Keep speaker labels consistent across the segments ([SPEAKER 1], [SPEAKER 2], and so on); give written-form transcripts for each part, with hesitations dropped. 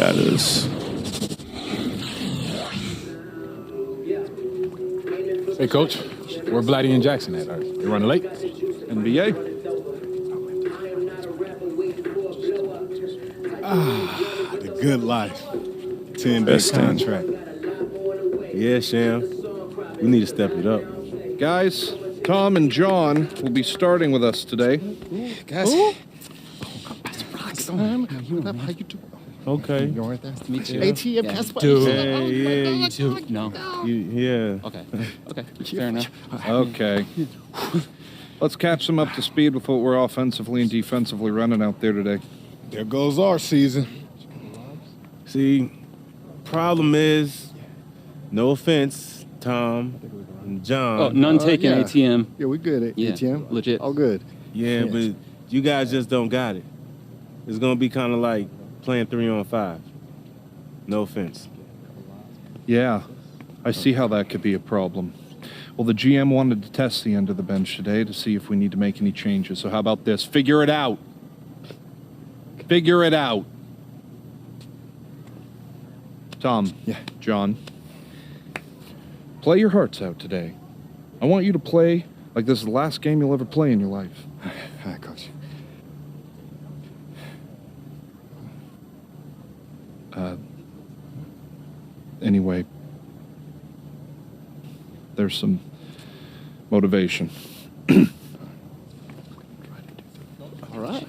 [SPEAKER 1] out of this.
[SPEAKER 2] Hey, Coach. Where Blatty and Jackson at? They running late?
[SPEAKER 3] NBA?
[SPEAKER 4] The good life. 10-day contract. Yeah, Sham. We need to step it up.
[SPEAKER 3] Guys, Tom and John will be starting with us today.
[SPEAKER 4] Guys.
[SPEAKER 5] How you doing?
[SPEAKER 4] Okay.
[SPEAKER 5] You all right there? Nice to meet you.
[SPEAKER 4] ATM
[SPEAKER 5] passport.
[SPEAKER 4] Yeah, you
[SPEAKER 5] too. No.
[SPEAKER 4] Yeah.
[SPEAKER 5] Okay. Fair enough.
[SPEAKER 3] Okay. Let's catch them up to speed with what we're offensively and defensively running out there today.
[SPEAKER 4] There goes our season. See, problem is, no offense, Tom and John.
[SPEAKER 5] Oh, none taken,
[SPEAKER 6] yeah.
[SPEAKER 5] ATM.
[SPEAKER 6] Yeah, we good at
[SPEAKER 5] Yeah,
[SPEAKER 6] ATM.
[SPEAKER 5] legit.
[SPEAKER 6] All good.
[SPEAKER 4] Yeah, but you guys just don't got it. It's going to be kind of like playing 3-on-5. No offense.
[SPEAKER 3] Yeah, I see how that could be a problem. Well, the GM wanted to test the end of the bench today to see if we need to make any changes. So how about this? Figure it out. Figure it out. Tom.
[SPEAKER 6] Yeah.
[SPEAKER 3] John. Play your hearts out today. I want you to play like this is the last game you'll ever play in your life.
[SPEAKER 6] Hi, Coach.
[SPEAKER 3] Anyway, there's some motivation.
[SPEAKER 6] All right.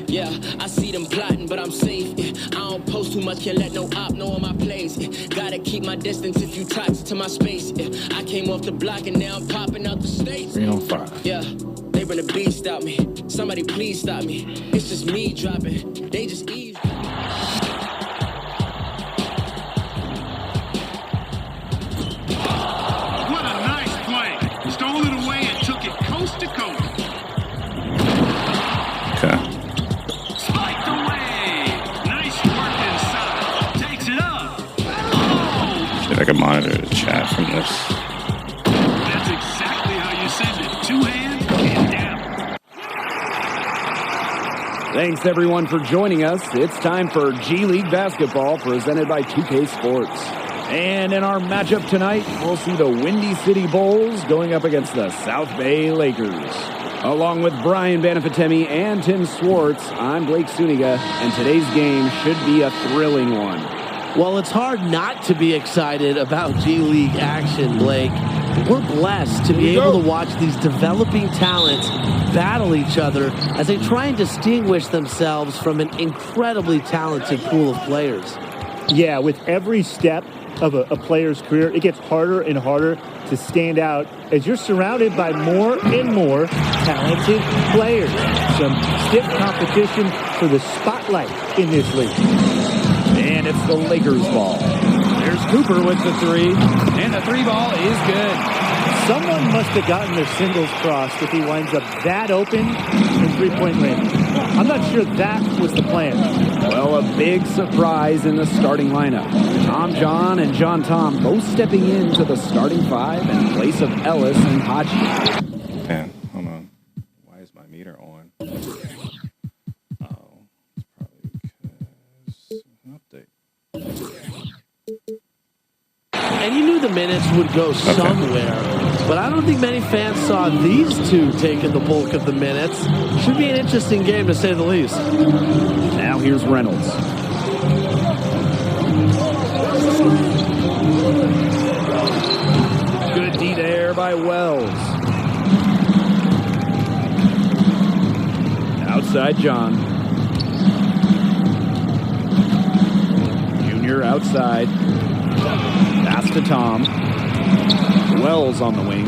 [SPEAKER 7] Yeah, I see them plotting, but I'm safe. I don't post too much, can't let no op know on my place. Gotta keep my distance if you toxic to my space. I came off the block and now I'm popping out the states.
[SPEAKER 2] 3-on-5.
[SPEAKER 7] Yeah, they run a beast out me. Somebody please stop me. It's just me dropping. They just ease.
[SPEAKER 8] What a nice play. Stole it away and took it coast to coast.
[SPEAKER 1] Okay.
[SPEAKER 8] Spiked away. Nice work inside. Takes it up. Oh!
[SPEAKER 1] See if I can monitor the chat from this.
[SPEAKER 8] That's exactly how you send it. Two hands and down.
[SPEAKER 9] Thanks, everyone, for joining us. It's time for G League Basketball presented by 2K Sports. And in our matchup tonight, we'll see the Windy City Bulls going up against the South Bay Lakers. Along with Brian Banafitemi and Tim Swartz, I'm Blake Suniga, and today's game should be a thrilling one.
[SPEAKER 10] Well, it's hard not to be excited about G League action, Blake. We're blessed to be able to watch these developing talents battle each other as they try and distinguish themselves from an incredibly talented pool of players.
[SPEAKER 11] Yeah, with every step of a player's career, it gets harder and harder to stand out as you're surrounded by more and more talented players. Some stiff competition for the spotlight in this league.
[SPEAKER 9] And it's the Lakers ball. There's Cooper with the three, and the three ball is good.
[SPEAKER 11] Someone must have gotten their singles crossed if he winds up that open in three-point range. I'm not sure that was the plan.
[SPEAKER 9] Well, a big surprise in the starting lineup. Tom John and John Tom both stepping into the starting five in place of Ellis and Haji.
[SPEAKER 1] Man, hold on. Why is my meter on? Oh, it's probably because an update.
[SPEAKER 10] And you knew the minutes would go somewhere, but I don't think many fans saw these two taking the bulk of the minutes. Should be an interesting game, to say the least.
[SPEAKER 9] Now here's Reynolds. Good D there by Wells. Outside John. Junior outside. Pass to Tom. Wells on the wing.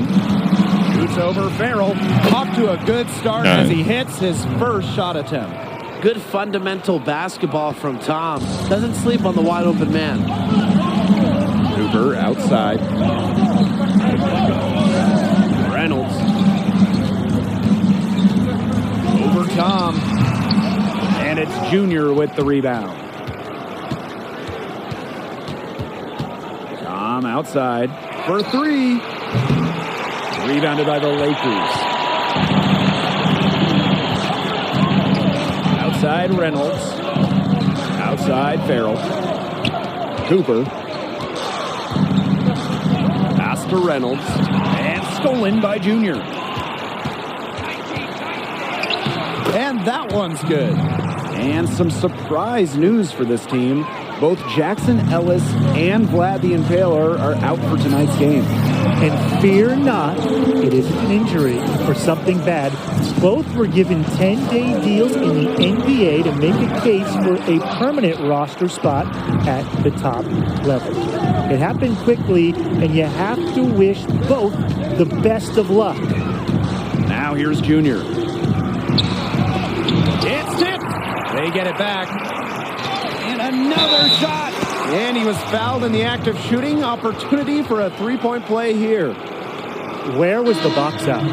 [SPEAKER 9] Shoots over Farrell. Off to a good start as he hits his first shot attempt.
[SPEAKER 10] Good fundamental basketball from Tom. Doesn't sleep on the wide open man.
[SPEAKER 9] Cooper outside. Reynolds. Over Tom. And it's Junior with the rebound. Tom outside for three. Rebounded by the Lakers. Outside Reynolds. Outside, Farrell. Cooper. Pass to Reynolds. And stolen by Junior. And that one's good. And some surprise news for this team. Both Jackson Ellis and Vlad the Impaler are out for tonight's game.
[SPEAKER 11] And fear not, it isn't an injury or something bad. Both were given 10-day deals in the NBA to make a case for a permanent roster spot at the top level. It happened quickly, and you have to wish both the best of luck.
[SPEAKER 9] Now here's Junior. It's tipped. They get it back. And another shot. And he was fouled in the act of shooting. Opportunity for a three-point play here.
[SPEAKER 11] Where was the box out?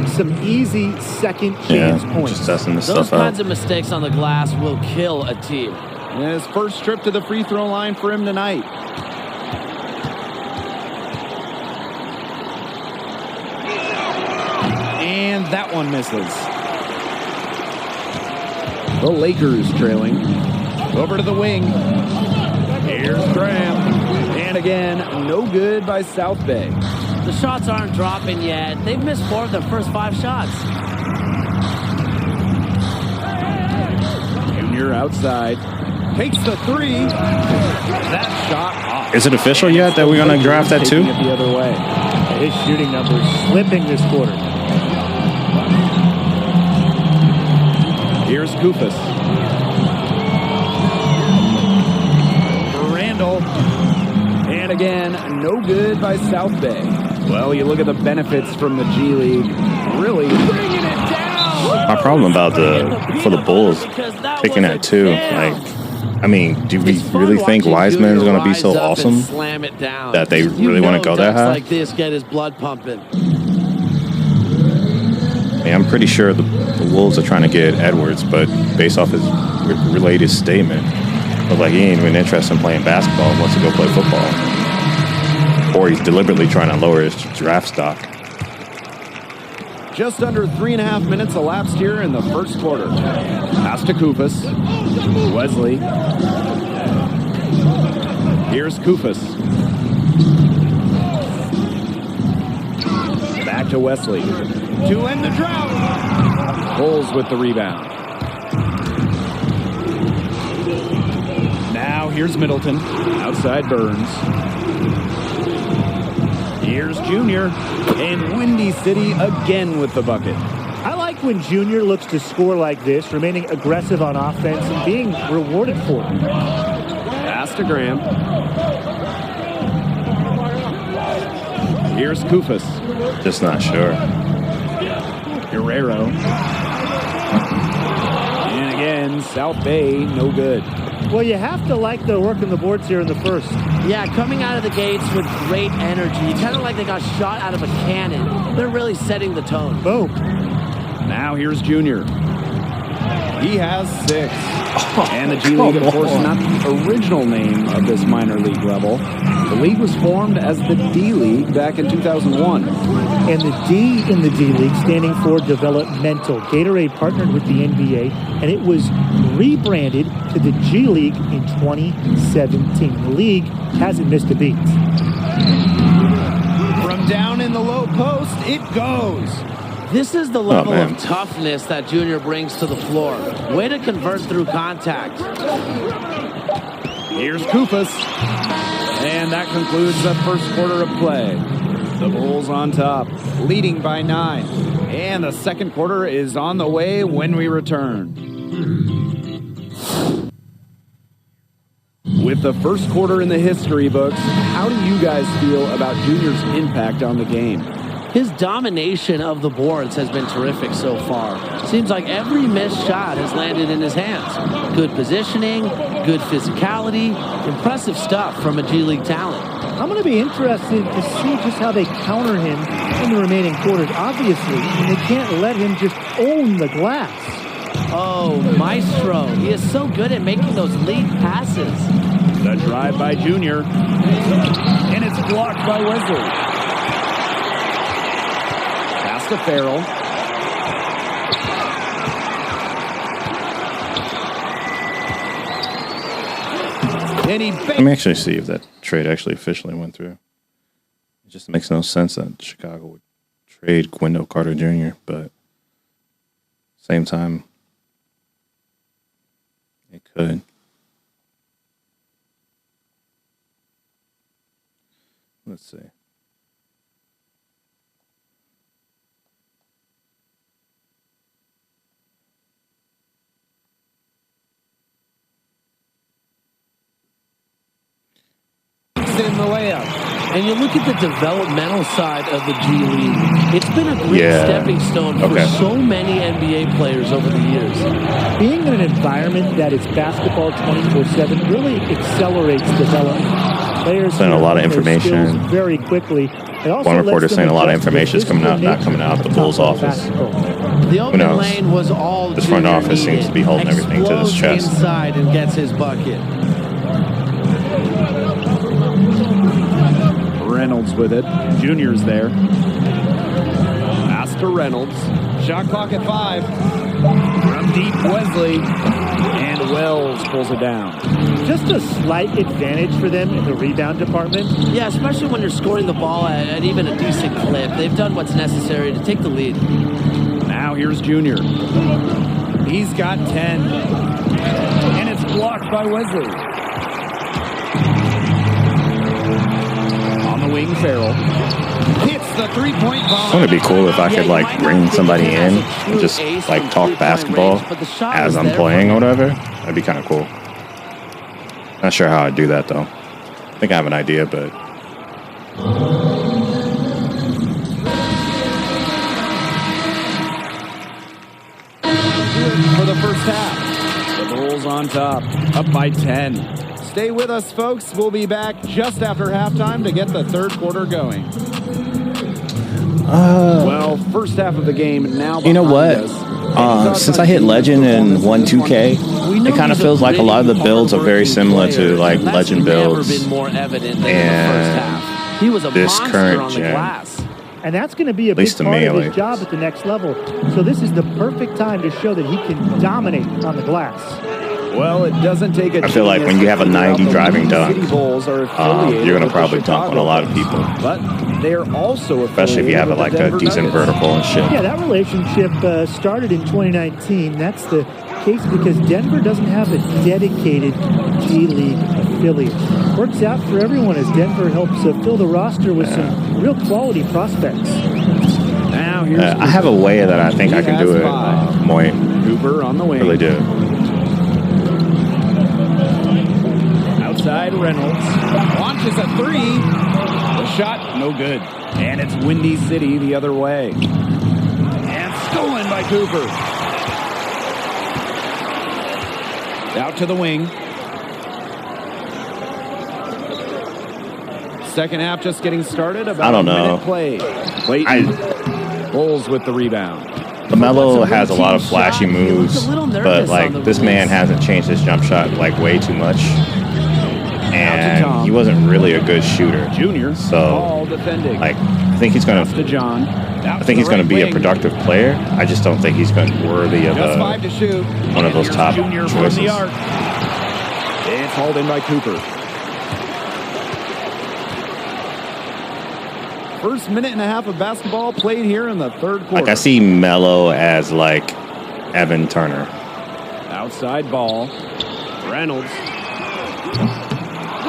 [SPEAKER 11] Some easy second chance points.
[SPEAKER 1] Just testing this
[SPEAKER 10] Those
[SPEAKER 1] stuff
[SPEAKER 10] kinds
[SPEAKER 1] out.
[SPEAKER 10] of mistakes on the glass will kill a team.
[SPEAKER 9] And his first trip to the free throw line for him tonight. And that one misses. The Lakers trailing. Over to the wing. Here's Graham. And again, no good by South Bay.
[SPEAKER 10] The shots aren't dropping yet. They've missed 4 of their first 5 shots.
[SPEAKER 9] Junior outside. Takes the 3. That shot off.
[SPEAKER 1] Is it official yet that we're going to draft that too?
[SPEAKER 9] Taking it the other way.
[SPEAKER 11] His shooting numbers slipping this quarter.
[SPEAKER 9] Here's Kufis. Randall. And again, no good by South Bay. Well, you look at the benefits from the G League. Really bringing it down.
[SPEAKER 1] My problem about for the Bulls picking that too, like, I mean, do we really think Wiseman is going to be so awesome that they really want to go that high?
[SPEAKER 10] Like this, get his blood pumping.
[SPEAKER 1] I mean, I'm pretty sure the Wolves are trying to get Edwards, but based off his latest statement, looked like he ain't even interested in playing basketball and wants to go play football. Or he's deliberately trying to lower his draft stock.
[SPEAKER 9] Just under 3.5 minutes elapsed here in the first quarter. Pass to Kufis. Wesley. Here's Kufis. Back to Wesley. To end the drought. Bulls with the rebound. Now here's Middleton. Outside Burns. Here's Junior. And Windy City again with the bucket.
[SPEAKER 11] I like when Junior looks to score like this, remaining aggressive on offense and being rewarded for it.
[SPEAKER 9] Pass to Graham. Here's Kufis.
[SPEAKER 1] Just not sure.
[SPEAKER 9] Guerrero. And again, South Bay, no good.
[SPEAKER 11] Well, you have to like the work on the boards here in the first.
[SPEAKER 10] Yeah, coming out of the gates with great energy. Kind of like they got shot out of a cannon. They're really setting the tone.
[SPEAKER 11] Boom.
[SPEAKER 9] Now here's Junior. He has 6. And the G League, of course, is not the original name of this minor league level. The league was formed as the D League back in 2001.
[SPEAKER 11] And the D in the D League standing for developmental. Gatorade partnered with the NBA, and it was rebranded to the G League in 2017. The league hasn't missed a beat.
[SPEAKER 9] From down in the low post, it goes.
[SPEAKER 10] This is the level of toughness that Junior brings to the floor. Way to convert through contact.
[SPEAKER 9] Here's Kufis. And that concludes the first quarter of play. The Bulls on top, leading by 9. And the second quarter is on the way when we return. With the first quarter in the history books, how do you guys feel about Junior's impact on the game?
[SPEAKER 10] His domination of the boards has been terrific so far. Seems like every missed shot has landed in his hands. Good positioning, good physicality, impressive stuff from a G League talent.
[SPEAKER 11] I'm going to be interested to see just how they counter him in the remaining quarters. Obviously, they can't let him just own the glass.
[SPEAKER 10] Oh, Maestro. He is so good at making those lead passes.
[SPEAKER 9] The drive by Junior. And it's blocked by Wesley. Pass to Farrell. And he
[SPEAKER 1] Let me actually see if that trade actually officially went through. It just makes no sense that Chicago would trade Wendell Carter Jr., but same time, it could. Let's see.
[SPEAKER 9] In the layup.
[SPEAKER 10] And you look at the developmental side of the G League, it's been a great stepping stone for so many NBA players over the years.
[SPEAKER 11] Being in an environment that is basketball 24/7 really accelerates development. Players
[SPEAKER 1] Saying a lot of
[SPEAKER 11] learn their
[SPEAKER 1] information.
[SPEAKER 11] skills very quickly. It also
[SPEAKER 1] One reporter
[SPEAKER 11] lets them
[SPEAKER 1] saying a lot of
[SPEAKER 11] adjust to
[SPEAKER 1] information is coming out, not coming out of the Bulls' office.
[SPEAKER 10] The open
[SPEAKER 1] knows?
[SPEAKER 10] lane was all
[SPEAKER 1] This front
[SPEAKER 10] Junior
[SPEAKER 1] office seems
[SPEAKER 10] needed.
[SPEAKER 1] to be holding everything to his
[SPEAKER 10] Explodes
[SPEAKER 1] chest.
[SPEAKER 10] inside and gets his bucket.
[SPEAKER 9] Reynolds with it. Junior's there. Pass to Reynolds. Shot clock at 5. From deep, Wesley. And Wells pulls it down.
[SPEAKER 11] Just a slight advantage for them in the rebound department.
[SPEAKER 10] Yeah, especially when you're scoring the ball at even a decent clip. They've done what's necessary to take the lead.
[SPEAKER 9] Now here's Junior. He's got 10. And it's blocked by Wesley. On the wing, Farrell. Hits the three-point bomb.
[SPEAKER 1] Wouldn't it be cool if I could like bring somebody in and just like talk basketball as I'm playing or whatever? That'd be kind of cool. Not sure how I'd do that though. I think I have an idea, but
[SPEAKER 9] For the first half, the Bulls on top, up by 10. Stay with us, folks. We'll be back just after halftime to get the third quarter going. Well, first half of the game now.
[SPEAKER 1] you know what?
[SPEAKER 9] Behind us.
[SPEAKER 1] Since I hit Legend and 2K, it kind of feels like a lot of the builds are very similar to like Legend builds
[SPEAKER 10] Never been more evident than in the first half. He was a
[SPEAKER 1] this
[SPEAKER 10] monster
[SPEAKER 1] current
[SPEAKER 10] on the
[SPEAKER 1] gen.
[SPEAKER 10] glass.
[SPEAKER 11] And that's going to be a
[SPEAKER 1] At
[SPEAKER 11] big
[SPEAKER 1] least to
[SPEAKER 11] part
[SPEAKER 1] me,
[SPEAKER 11] of
[SPEAKER 1] at
[SPEAKER 11] his
[SPEAKER 1] least.
[SPEAKER 11] job at the next level. So this is the perfect time to show that he can dominate on the glass.
[SPEAKER 9] Well, it doesn't take a
[SPEAKER 1] I feel like when you have a 90 driving dunk,
[SPEAKER 9] City Bulls are
[SPEAKER 1] you're going to
[SPEAKER 9] affiliated
[SPEAKER 1] probably
[SPEAKER 9] with the
[SPEAKER 1] dunk on a lot of
[SPEAKER 9] Chicago
[SPEAKER 1] people,
[SPEAKER 9] But they are also
[SPEAKER 1] especially if you have
[SPEAKER 9] affiliated
[SPEAKER 1] like
[SPEAKER 9] with the
[SPEAKER 1] a
[SPEAKER 9] Denver
[SPEAKER 1] decent
[SPEAKER 9] Nuggets.
[SPEAKER 1] vertical and shit.
[SPEAKER 11] Yeah, that relationship started in 2019. That's the case because Denver doesn't have a dedicated G League affiliate. Works out for everyone as Denver helps fill the roster with some real quality prospects.
[SPEAKER 9] Now here's
[SPEAKER 1] I have a way that I think I can do it, Moy.
[SPEAKER 9] Cooper on the wing.
[SPEAKER 1] Really do.
[SPEAKER 9] Outside Reynolds. Launches a three. The shot, no good. And it's Windy City the other way. And stolen by Cooper. Out to the wing. Second half just getting started. About
[SPEAKER 1] I don't
[SPEAKER 9] a
[SPEAKER 1] know.
[SPEAKER 9] minute play. Clayton. Bulls with the rebound.
[SPEAKER 1] LaMelo has a lot of flashy moves, but like this man hasn't changed his jump shot like way too much, and he wasn't really a good shooter.
[SPEAKER 9] Junior,
[SPEAKER 1] so
[SPEAKER 9] all defending.
[SPEAKER 1] like I think he's gonna.
[SPEAKER 9] To John.
[SPEAKER 1] I think he's going to be a productive player. I just don't think he's going to be worthy of
[SPEAKER 9] Just 5 to shoot.
[SPEAKER 1] one of those top
[SPEAKER 9] Junior from
[SPEAKER 1] choices.
[SPEAKER 9] the arc. It's hauled in by Cooper. First minute and a half of basketball played here in the third quarter.
[SPEAKER 1] Like I see Melo as like Evan Turner.
[SPEAKER 9] Outside ball. Reynolds.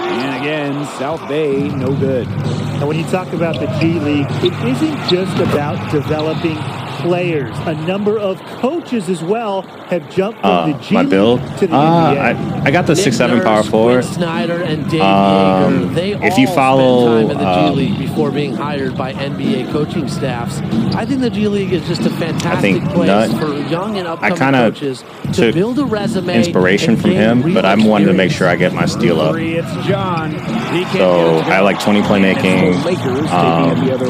[SPEAKER 9] And again, South Bay, no good.
[SPEAKER 11] And when you talk about the G League, it isn't just about developing players. A number of coaches as well have jumped from the G
[SPEAKER 1] My
[SPEAKER 11] League
[SPEAKER 1] build?
[SPEAKER 11] to the NBA.
[SPEAKER 1] I got the 6'7" power forward.
[SPEAKER 10] Snyder and Dave Yeager, they
[SPEAKER 1] if you
[SPEAKER 10] all
[SPEAKER 1] follow,
[SPEAKER 10] spent time in the G League before being hired by NBA coaching staffs. I think the G League is just a fantastic place for young and upcoming coaches to build a resume.
[SPEAKER 1] Inspiration from him, but I'm wanting to make sure I get my steal up.
[SPEAKER 9] It's John.
[SPEAKER 1] So I like 20 playmaking,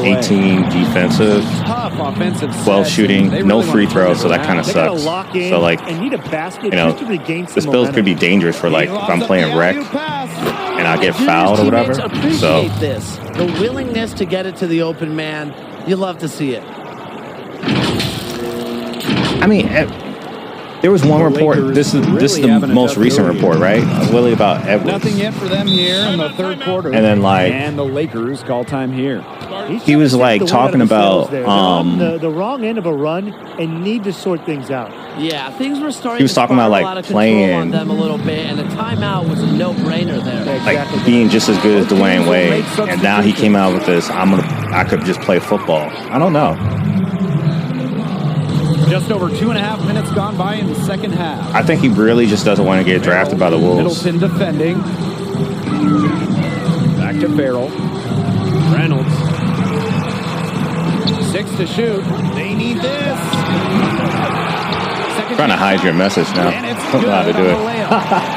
[SPEAKER 1] 18 defensive,
[SPEAKER 9] Tough offensive
[SPEAKER 1] 12 shooting, no free throws, so that kind of
[SPEAKER 11] They gotta
[SPEAKER 1] sucks.
[SPEAKER 11] lock in
[SPEAKER 1] So like,
[SPEAKER 11] and need a basket
[SPEAKER 1] you know,
[SPEAKER 11] just to regain some
[SPEAKER 1] this build could be
[SPEAKER 11] momentum.
[SPEAKER 1] dangerous for like if I'm playing rec and I get fouled or whatever.
[SPEAKER 10] Appreciate
[SPEAKER 1] So
[SPEAKER 10] this. The willingness to get it to the open man. You love to see it.
[SPEAKER 1] I mean, There was one
[SPEAKER 9] The
[SPEAKER 1] report.
[SPEAKER 9] Lakers
[SPEAKER 1] This is
[SPEAKER 9] really
[SPEAKER 1] the
[SPEAKER 9] having a
[SPEAKER 1] most
[SPEAKER 9] tough
[SPEAKER 1] recent
[SPEAKER 9] go
[SPEAKER 1] report, right? Willie, about Edwards.
[SPEAKER 9] Nothing yet for them here in the third quarter.
[SPEAKER 1] And then, like-
[SPEAKER 9] and the Lakers call time here.
[SPEAKER 1] He was like talking about
[SPEAKER 11] They're on the wrong end of a run and need to sort things out.
[SPEAKER 10] Yeah, things were starting
[SPEAKER 1] He was
[SPEAKER 10] to
[SPEAKER 1] talking about,
[SPEAKER 10] spiral
[SPEAKER 1] like,
[SPEAKER 10] out of control
[SPEAKER 1] playing-
[SPEAKER 10] on them a little bit, and a timeout was a no-brainer there.
[SPEAKER 1] like being just as good as Dwayne Wade, and now he came out with this. I could just play football. I don't know.
[SPEAKER 9] Just over 2.5 minutes gone by in the second half.
[SPEAKER 1] I think he really just doesn't want to get drafted by the Wolves.
[SPEAKER 9] Middleton defending. Back to Farrell. Reynolds. 6 to shoot. They need this.
[SPEAKER 1] Trying to hide your message now. I don't know how to do it.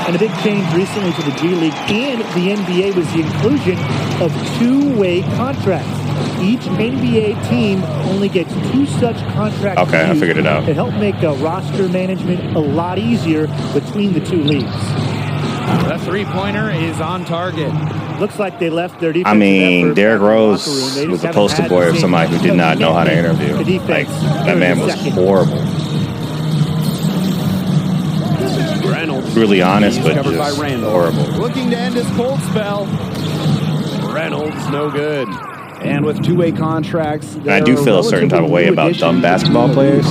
[SPEAKER 11] And a big change recently to the G League and the NBA was the inclusion of two-way contracts. Each NBA team only gets 2 such contracts.
[SPEAKER 1] Okay, I figured it out.
[SPEAKER 11] It helped make roster management a lot easier between the two leagues.
[SPEAKER 9] The three-pointer is on target.
[SPEAKER 11] Looks like they left their defense.
[SPEAKER 1] I mean, Derrick Rose was the poster boy of somebody who did not know how to interview. Like, that man was horrible.
[SPEAKER 9] Reynolds.
[SPEAKER 1] Really honest, but
[SPEAKER 9] Covered by
[SPEAKER 1] just
[SPEAKER 9] Randall.
[SPEAKER 1] horrible.
[SPEAKER 9] Looking to end his cold spell. Reynolds, no good. And with two-way contracts,
[SPEAKER 1] And I do feel a certain type of way about dumb basketball players.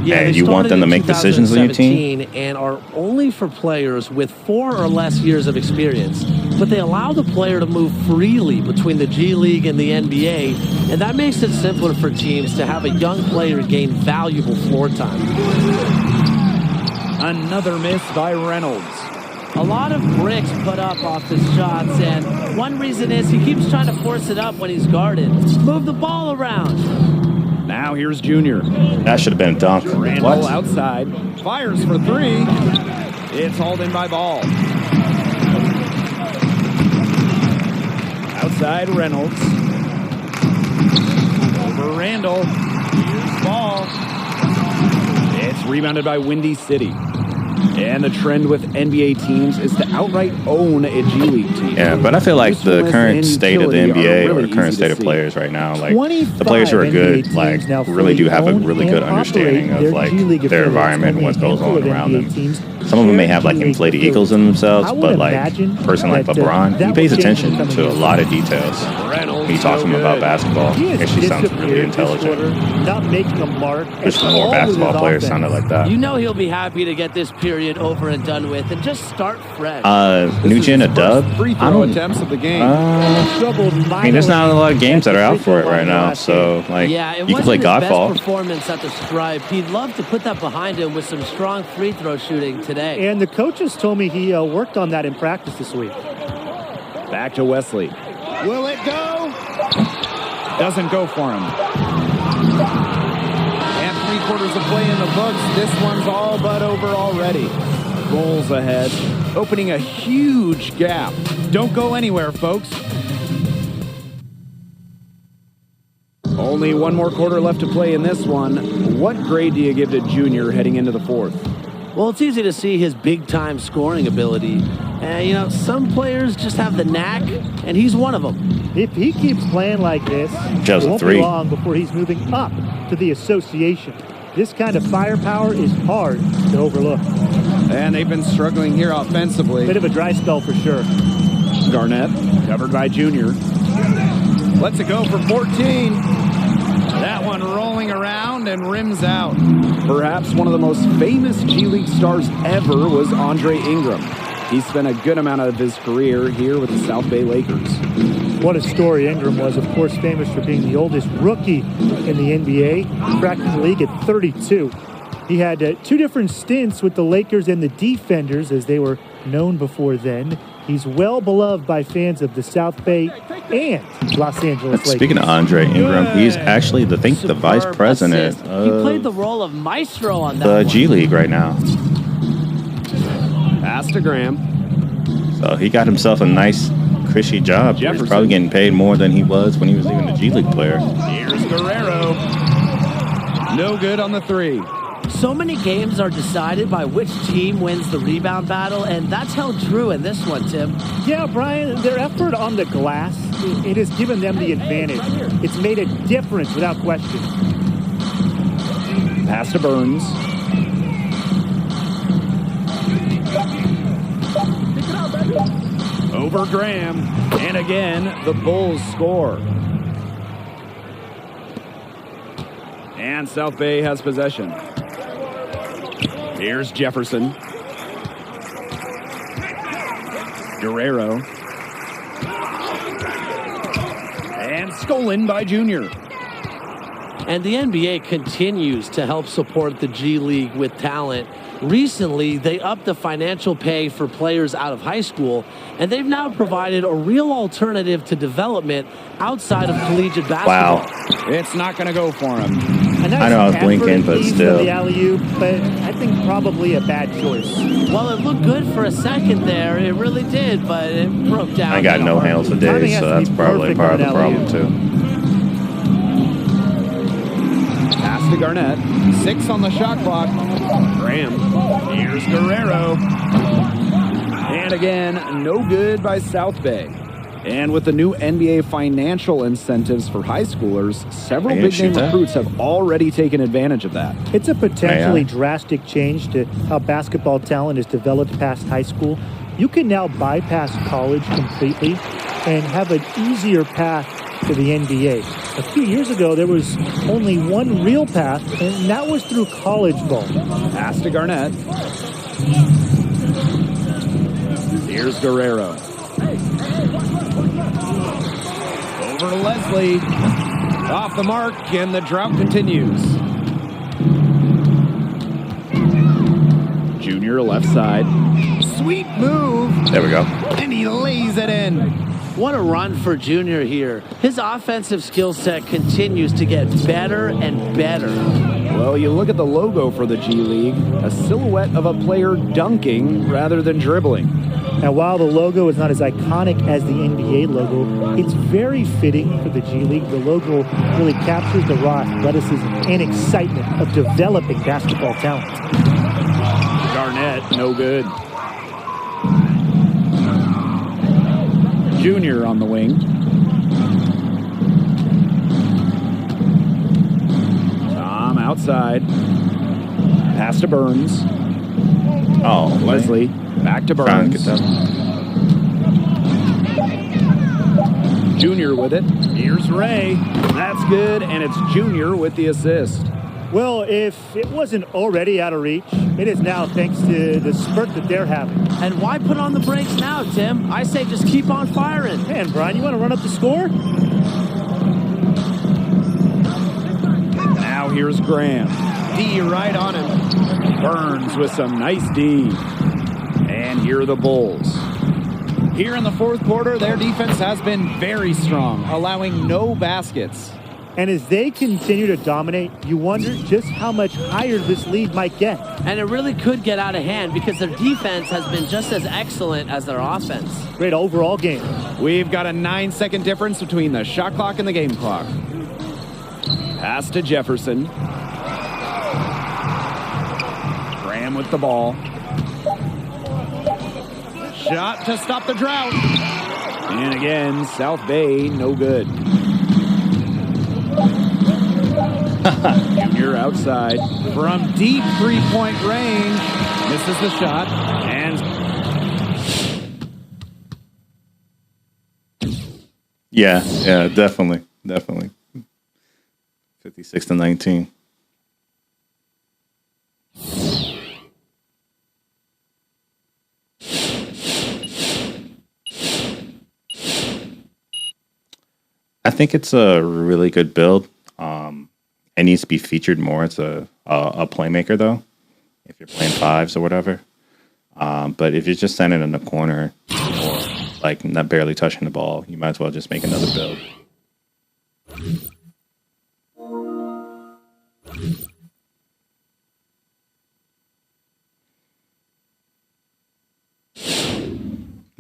[SPEAKER 10] Yeah,
[SPEAKER 1] And
[SPEAKER 10] they
[SPEAKER 1] you want
[SPEAKER 10] started
[SPEAKER 1] them to
[SPEAKER 10] in
[SPEAKER 1] make decisions on your team.
[SPEAKER 10] 2017 and are only for players with 4 or less years of experience. But they allow the player to move freely between the G League and the NBA, and that makes it simpler for teams to have a young player gain valuable floor time.
[SPEAKER 9] Another miss by Reynolds.
[SPEAKER 10] A lot of bricks put up off his shots, and one reason is he keeps trying to force it up when he's guarded. Move the ball around.
[SPEAKER 9] Now here's Junior.
[SPEAKER 1] That should have been a dunk.
[SPEAKER 9] Randall
[SPEAKER 1] What?
[SPEAKER 9] outside. Fires for 3. It's hauled in by Ball. Outside Reynolds. Over Randall. Here's Ball. It's rebounded by Windy City. And the trend with NBA teams is to outright own a G League team.
[SPEAKER 1] Yeah, but I feel like the
[SPEAKER 9] Usefulness
[SPEAKER 1] current
[SPEAKER 9] and
[SPEAKER 1] state of the
[SPEAKER 9] utility are
[SPEAKER 1] NBA or
[SPEAKER 9] really
[SPEAKER 1] the current
[SPEAKER 9] easy
[SPEAKER 1] state
[SPEAKER 9] to
[SPEAKER 1] of
[SPEAKER 9] see.
[SPEAKER 1] players right now, like the players who are
[SPEAKER 11] 25
[SPEAKER 1] good,
[SPEAKER 11] NBA
[SPEAKER 1] like
[SPEAKER 11] teams now
[SPEAKER 1] really do have a
[SPEAKER 11] fully
[SPEAKER 1] really
[SPEAKER 11] own
[SPEAKER 1] good
[SPEAKER 11] and
[SPEAKER 1] understanding
[SPEAKER 11] operate
[SPEAKER 1] of like
[SPEAKER 11] their G League
[SPEAKER 1] their
[SPEAKER 11] affiliates.
[SPEAKER 1] environment and
[SPEAKER 11] Only
[SPEAKER 1] what
[SPEAKER 11] a
[SPEAKER 1] goes
[SPEAKER 11] handful
[SPEAKER 1] on
[SPEAKER 11] of
[SPEAKER 1] around
[SPEAKER 11] NBA
[SPEAKER 1] them.
[SPEAKER 11] teams
[SPEAKER 1] Some of them may
[SPEAKER 11] share
[SPEAKER 1] have like
[SPEAKER 11] G League
[SPEAKER 1] inflated
[SPEAKER 11] affiliates.
[SPEAKER 1] egos in themselves,
[SPEAKER 11] I would
[SPEAKER 1] but like
[SPEAKER 11] imagine
[SPEAKER 1] a person like
[SPEAKER 11] that,
[SPEAKER 1] LeBron,
[SPEAKER 11] that
[SPEAKER 1] he pays
[SPEAKER 11] will change
[SPEAKER 1] attention
[SPEAKER 11] in the
[SPEAKER 1] to a
[SPEAKER 11] coming
[SPEAKER 1] lot of details.
[SPEAKER 9] Reynolds,
[SPEAKER 1] He talks to
[SPEAKER 9] no
[SPEAKER 1] him about
[SPEAKER 9] good.
[SPEAKER 1] basketball.
[SPEAKER 11] He is
[SPEAKER 1] Actually sounds really
[SPEAKER 11] disappeared this quarter,
[SPEAKER 1] intelligent.
[SPEAKER 11] not making a mark.
[SPEAKER 1] Wish
[SPEAKER 11] at
[SPEAKER 1] more
[SPEAKER 11] all with
[SPEAKER 1] basketball
[SPEAKER 11] his
[SPEAKER 1] players
[SPEAKER 11] offense.
[SPEAKER 1] sounded like that.
[SPEAKER 10] You know he'll be happy to get this period over and done with and just start fresh.
[SPEAKER 1] Nugent a dub?
[SPEAKER 9] Free
[SPEAKER 1] I
[SPEAKER 9] throw
[SPEAKER 1] don't.
[SPEAKER 9] attempts of the game.
[SPEAKER 11] Struggled
[SPEAKER 1] I mean, there's not a lot of games that are out for it right now, so like
[SPEAKER 10] yeah, it
[SPEAKER 1] you can play
[SPEAKER 10] wasn't his
[SPEAKER 1] Godfall.
[SPEAKER 10] best performance at the Stripe. He'd love to put that behind him with some strong free throw shooting today.
[SPEAKER 11] And the coaches told me he worked on that in practice this week.
[SPEAKER 9] Back to Wesley. Will it go? Doesn't go for him. And 3/4 of play in the books. This one's all but over already. Rolls ahead, opening a huge gap. Don't go anywhere, folks. Only one more quarter left to play in this one. What grade do you give to Junior heading into the fourth?
[SPEAKER 10] Well, it's easy to see his big-time scoring ability. And, you know, some players just have the knack, and he's one of them.
[SPEAKER 11] If he keeps playing like this,
[SPEAKER 1] Just
[SPEAKER 11] it
[SPEAKER 1] a
[SPEAKER 11] won't
[SPEAKER 1] 3.
[SPEAKER 11] be long before he's moving up to the association. This kind of firepower is hard to overlook.
[SPEAKER 9] And they've been struggling here offensively.
[SPEAKER 11] Bit of a dry spell for sure.
[SPEAKER 9] Garnett, covered by Junior. Lets it go for 14. That one rolling around and rims out. Perhaps one of the most famous G League stars ever was Andre Ingram. He spent a good amount of his career here with the South Bay Lakers.
[SPEAKER 11] What a story. Ingram was, of course, famous for being the oldest rookie in the NBA, cracked the league at 32. He had 2 different stints with the Lakers and the Defenders, as they were known before then. He's well beloved by fans of the South Bay and Los Angeles Lakers.
[SPEAKER 1] Speaking of Andre Ingram, he's actually the vice
[SPEAKER 10] Superb
[SPEAKER 1] president
[SPEAKER 10] assist. He played
[SPEAKER 1] of
[SPEAKER 10] the role of maestro on that
[SPEAKER 1] the
[SPEAKER 10] one.
[SPEAKER 1] G League right now.
[SPEAKER 9] Pass to Graham.
[SPEAKER 1] So he got himself a nice, cushy job. He's
[SPEAKER 9] Jefferson.
[SPEAKER 1] probably getting paid more than he was when he was even a G League player.
[SPEAKER 9] Here's Guerrero. No good on the 3.
[SPEAKER 10] So many games are decided by which team wins the rebound battle, and that's held true in this one, Tim.
[SPEAKER 11] Yeah, Brian, their effort on the glass, it has given them the advantage. It's made a difference without question.
[SPEAKER 9] Pass to Burns. over Graham. And again, the Bulls score. And South Bay has possession. Here's Jefferson. Guerrero. And stolen by Junior.
[SPEAKER 10] And the NBA continues to help support the G League with talent. Recently, they upped the financial pay for players out of high school, and they've now provided a real alternative to development outside of collegiate basketball.
[SPEAKER 1] Wow.
[SPEAKER 9] It's not going to go for him.
[SPEAKER 11] A nice
[SPEAKER 1] I know I was
[SPEAKER 11] effort
[SPEAKER 1] blinking, but
[SPEAKER 11] eased
[SPEAKER 1] still.
[SPEAKER 11] on the alley-oop, but I think probably a bad choice.
[SPEAKER 10] Well, it looked good for a second there. It really did, but it broke down.
[SPEAKER 1] I got no handles
[SPEAKER 11] Timing
[SPEAKER 1] today,
[SPEAKER 11] has
[SPEAKER 1] so
[SPEAKER 11] to
[SPEAKER 1] that's
[SPEAKER 11] be
[SPEAKER 1] probably
[SPEAKER 11] perfect
[SPEAKER 1] part of
[SPEAKER 11] on
[SPEAKER 1] the
[SPEAKER 11] an
[SPEAKER 1] problem,
[SPEAKER 11] alley-oop.
[SPEAKER 1] too.
[SPEAKER 9] Pass to Garnett. 6 on the shot clock. Graham. Here's Guerrero. And again, no good by South Bay. And with the new NBA financial incentives for high schoolers, several big-name recruits have already taken advantage of that.
[SPEAKER 11] It's a potentially drastic change to how basketball talent is developed past high school. You can now bypass college completely and have an easier path to the NBA. A few years ago, there was only one real path, and that was through college ball.
[SPEAKER 9] Pass to Garnett. Here's Guerrero. Over to Leslie. Off the mark, and the drought continues. Junior left side. Sweet move.
[SPEAKER 1] There we go.
[SPEAKER 9] And he lays it in.
[SPEAKER 10] What a run for Junior here. His offensive skill set continues to get better and better.
[SPEAKER 9] Well, you look at the logo for the G League, a silhouette of a player dunking rather than dribbling.
[SPEAKER 11] Now, while the logo is not as iconic as the NBA logo, it's very fitting for the G League. The logo really captures the raw athleticism and excitement of developing basketball talent.
[SPEAKER 9] Garnett, no good. Junior on the wing. Tom outside. Pass to Burns.
[SPEAKER 1] Oh,
[SPEAKER 9] Leslie. Back to Burns. Junior with it. Here's Ray. That's good, and it's Junior with the assist.
[SPEAKER 11] Well, if it wasn't already out of reach, it is now thanks to the spurt that they're having.
[SPEAKER 10] And why put on the brakes now, Tim? I say just keep on firing.
[SPEAKER 11] Man, Brian, you want to run up the score?
[SPEAKER 9] Now here's Graham. D right on him. Burns with some nice D. And here are the Bulls. Here in the fourth quarter, their defense has been very strong, allowing no baskets.
[SPEAKER 11] And as they continue to dominate, you wonder just how much higher this lead might get.
[SPEAKER 10] And it really could get out of hand because their defense has been just as excellent as their offense.
[SPEAKER 11] Great overall game.
[SPEAKER 9] We've got a 9-second difference between the shot clock and the game clock. Pass to Jefferson. Graham with the ball. Shot to stop the drought. And again, South Bay, no good. Junior outside from deep three-point range. Misses the shot. And
[SPEAKER 1] yeah, definitely. 56-19. I think it's a really good build. It needs to be featured more. It's a playmaker, though, if you're playing fives or whatever. But if you're just standing in the corner or like not barely touching the ball, you might as well just make another build.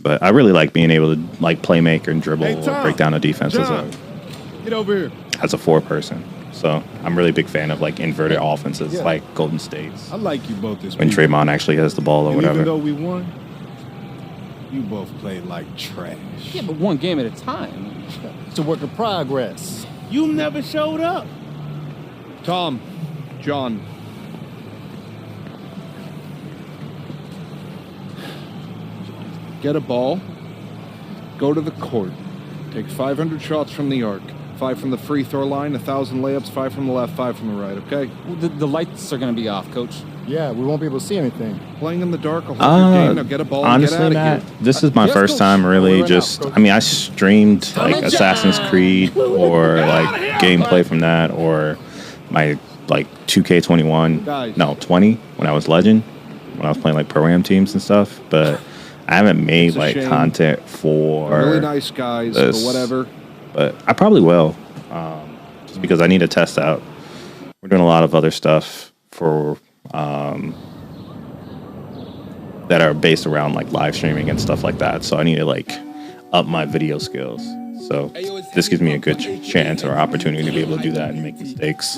[SPEAKER 1] But I really like being able to like playmaker and dribble or break down a defense
[SPEAKER 4] Get over here.
[SPEAKER 1] as a 4-person. So I'm really a big fan of like inverted offenses like Golden State's.
[SPEAKER 4] I like you both this
[SPEAKER 1] When
[SPEAKER 4] week.
[SPEAKER 1] Draymond actually has the ball or
[SPEAKER 4] And
[SPEAKER 1] whatever.
[SPEAKER 4] even though we won, you both played like trash.
[SPEAKER 5] Yeah, but one game at a time. It's a work in progress.
[SPEAKER 4] You never showed up.
[SPEAKER 3] Tom, John. Get a ball go to the court, take 500 shots from the arc, 5 from the free throw line, 1,000 layups, 5 from the left, 5 from the right, okay?
[SPEAKER 2] The lights are going to be off, Coach.
[SPEAKER 6] Yeah, we won't be able to see anything.
[SPEAKER 3] Playing in the dark will help your game. Now get a ball
[SPEAKER 1] Honestly,
[SPEAKER 3] and get out
[SPEAKER 1] Matt,
[SPEAKER 3] of here.
[SPEAKER 1] this is my first time really just, I mean, I streamed like Assassin's Creed or like gameplay from that or my like 2K21, no, 20 when I was Legend, when I was playing like Pro-Am teams and stuff, but I haven't made like
[SPEAKER 3] shame.
[SPEAKER 1] content for
[SPEAKER 3] Really nice guys, but whatever.
[SPEAKER 1] But I probably will, just because I need to test out. We're doing a lot of other stuff for that are based around like live streaming and stuff like that. So I need to like up my video skills. So this gives me a good chance or opportunity to be able to do that and make mistakes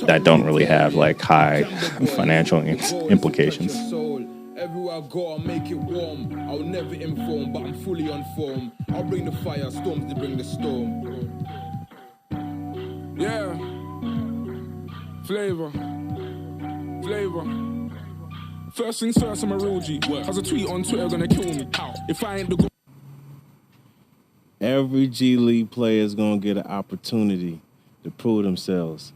[SPEAKER 1] that don't really have like high financial implications.
[SPEAKER 12] Everywhere I go, I'll make it warm. I'll never inform, but I'm fully on form. I'll bring the fire, storms to bring the storm.
[SPEAKER 8] Yeah. Flavor. First things first, I'm a real G. Cause a tweet on Twitter gonna kill me. If I ain't the
[SPEAKER 4] Every G League player is going to get an opportunity to prove themselves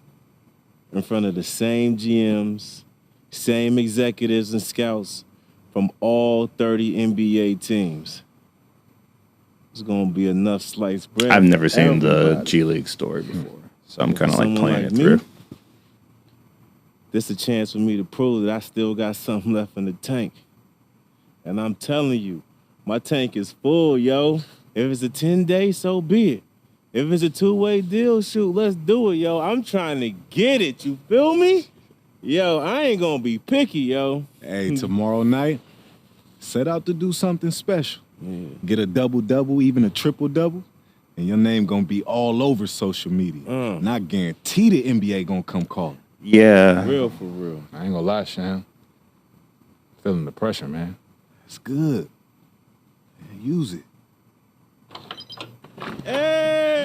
[SPEAKER 4] in front of the same GMs, same executives and scouts from all 30 NBA teams. It's going to be enough sliced bread.
[SPEAKER 1] I've never
[SPEAKER 4] for
[SPEAKER 1] seen the
[SPEAKER 4] everybody.
[SPEAKER 1] G League story before, so I'm kind of like
[SPEAKER 4] Someone
[SPEAKER 1] playing
[SPEAKER 4] like
[SPEAKER 1] it
[SPEAKER 4] me,
[SPEAKER 1] through.
[SPEAKER 4] This is a chance for me to prove that I still got something left in the tank. And I'm telling you, my tank is full, yo. If it's a 10-day, so be it. If it's a two-way deal, shoot, let's do it, yo. I'm trying to get it, you feel me? Yo, I ain't gonna be picky, yo.
[SPEAKER 13] Hey, tomorrow night, set out to do something special. Yeah. Get a double-double, even a triple-double, and your name gonna be all over social media. And I guarantee the NBA gonna come calling.
[SPEAKER 1] Yeah.
[SPEAKER 4] Real for real.
[SPEAKER 2] I ain't gonna lie, Sham. Feeling the pressure, man.
[SPEAKER 13] It's good. Use it.
[SPEAKER 4] Hey!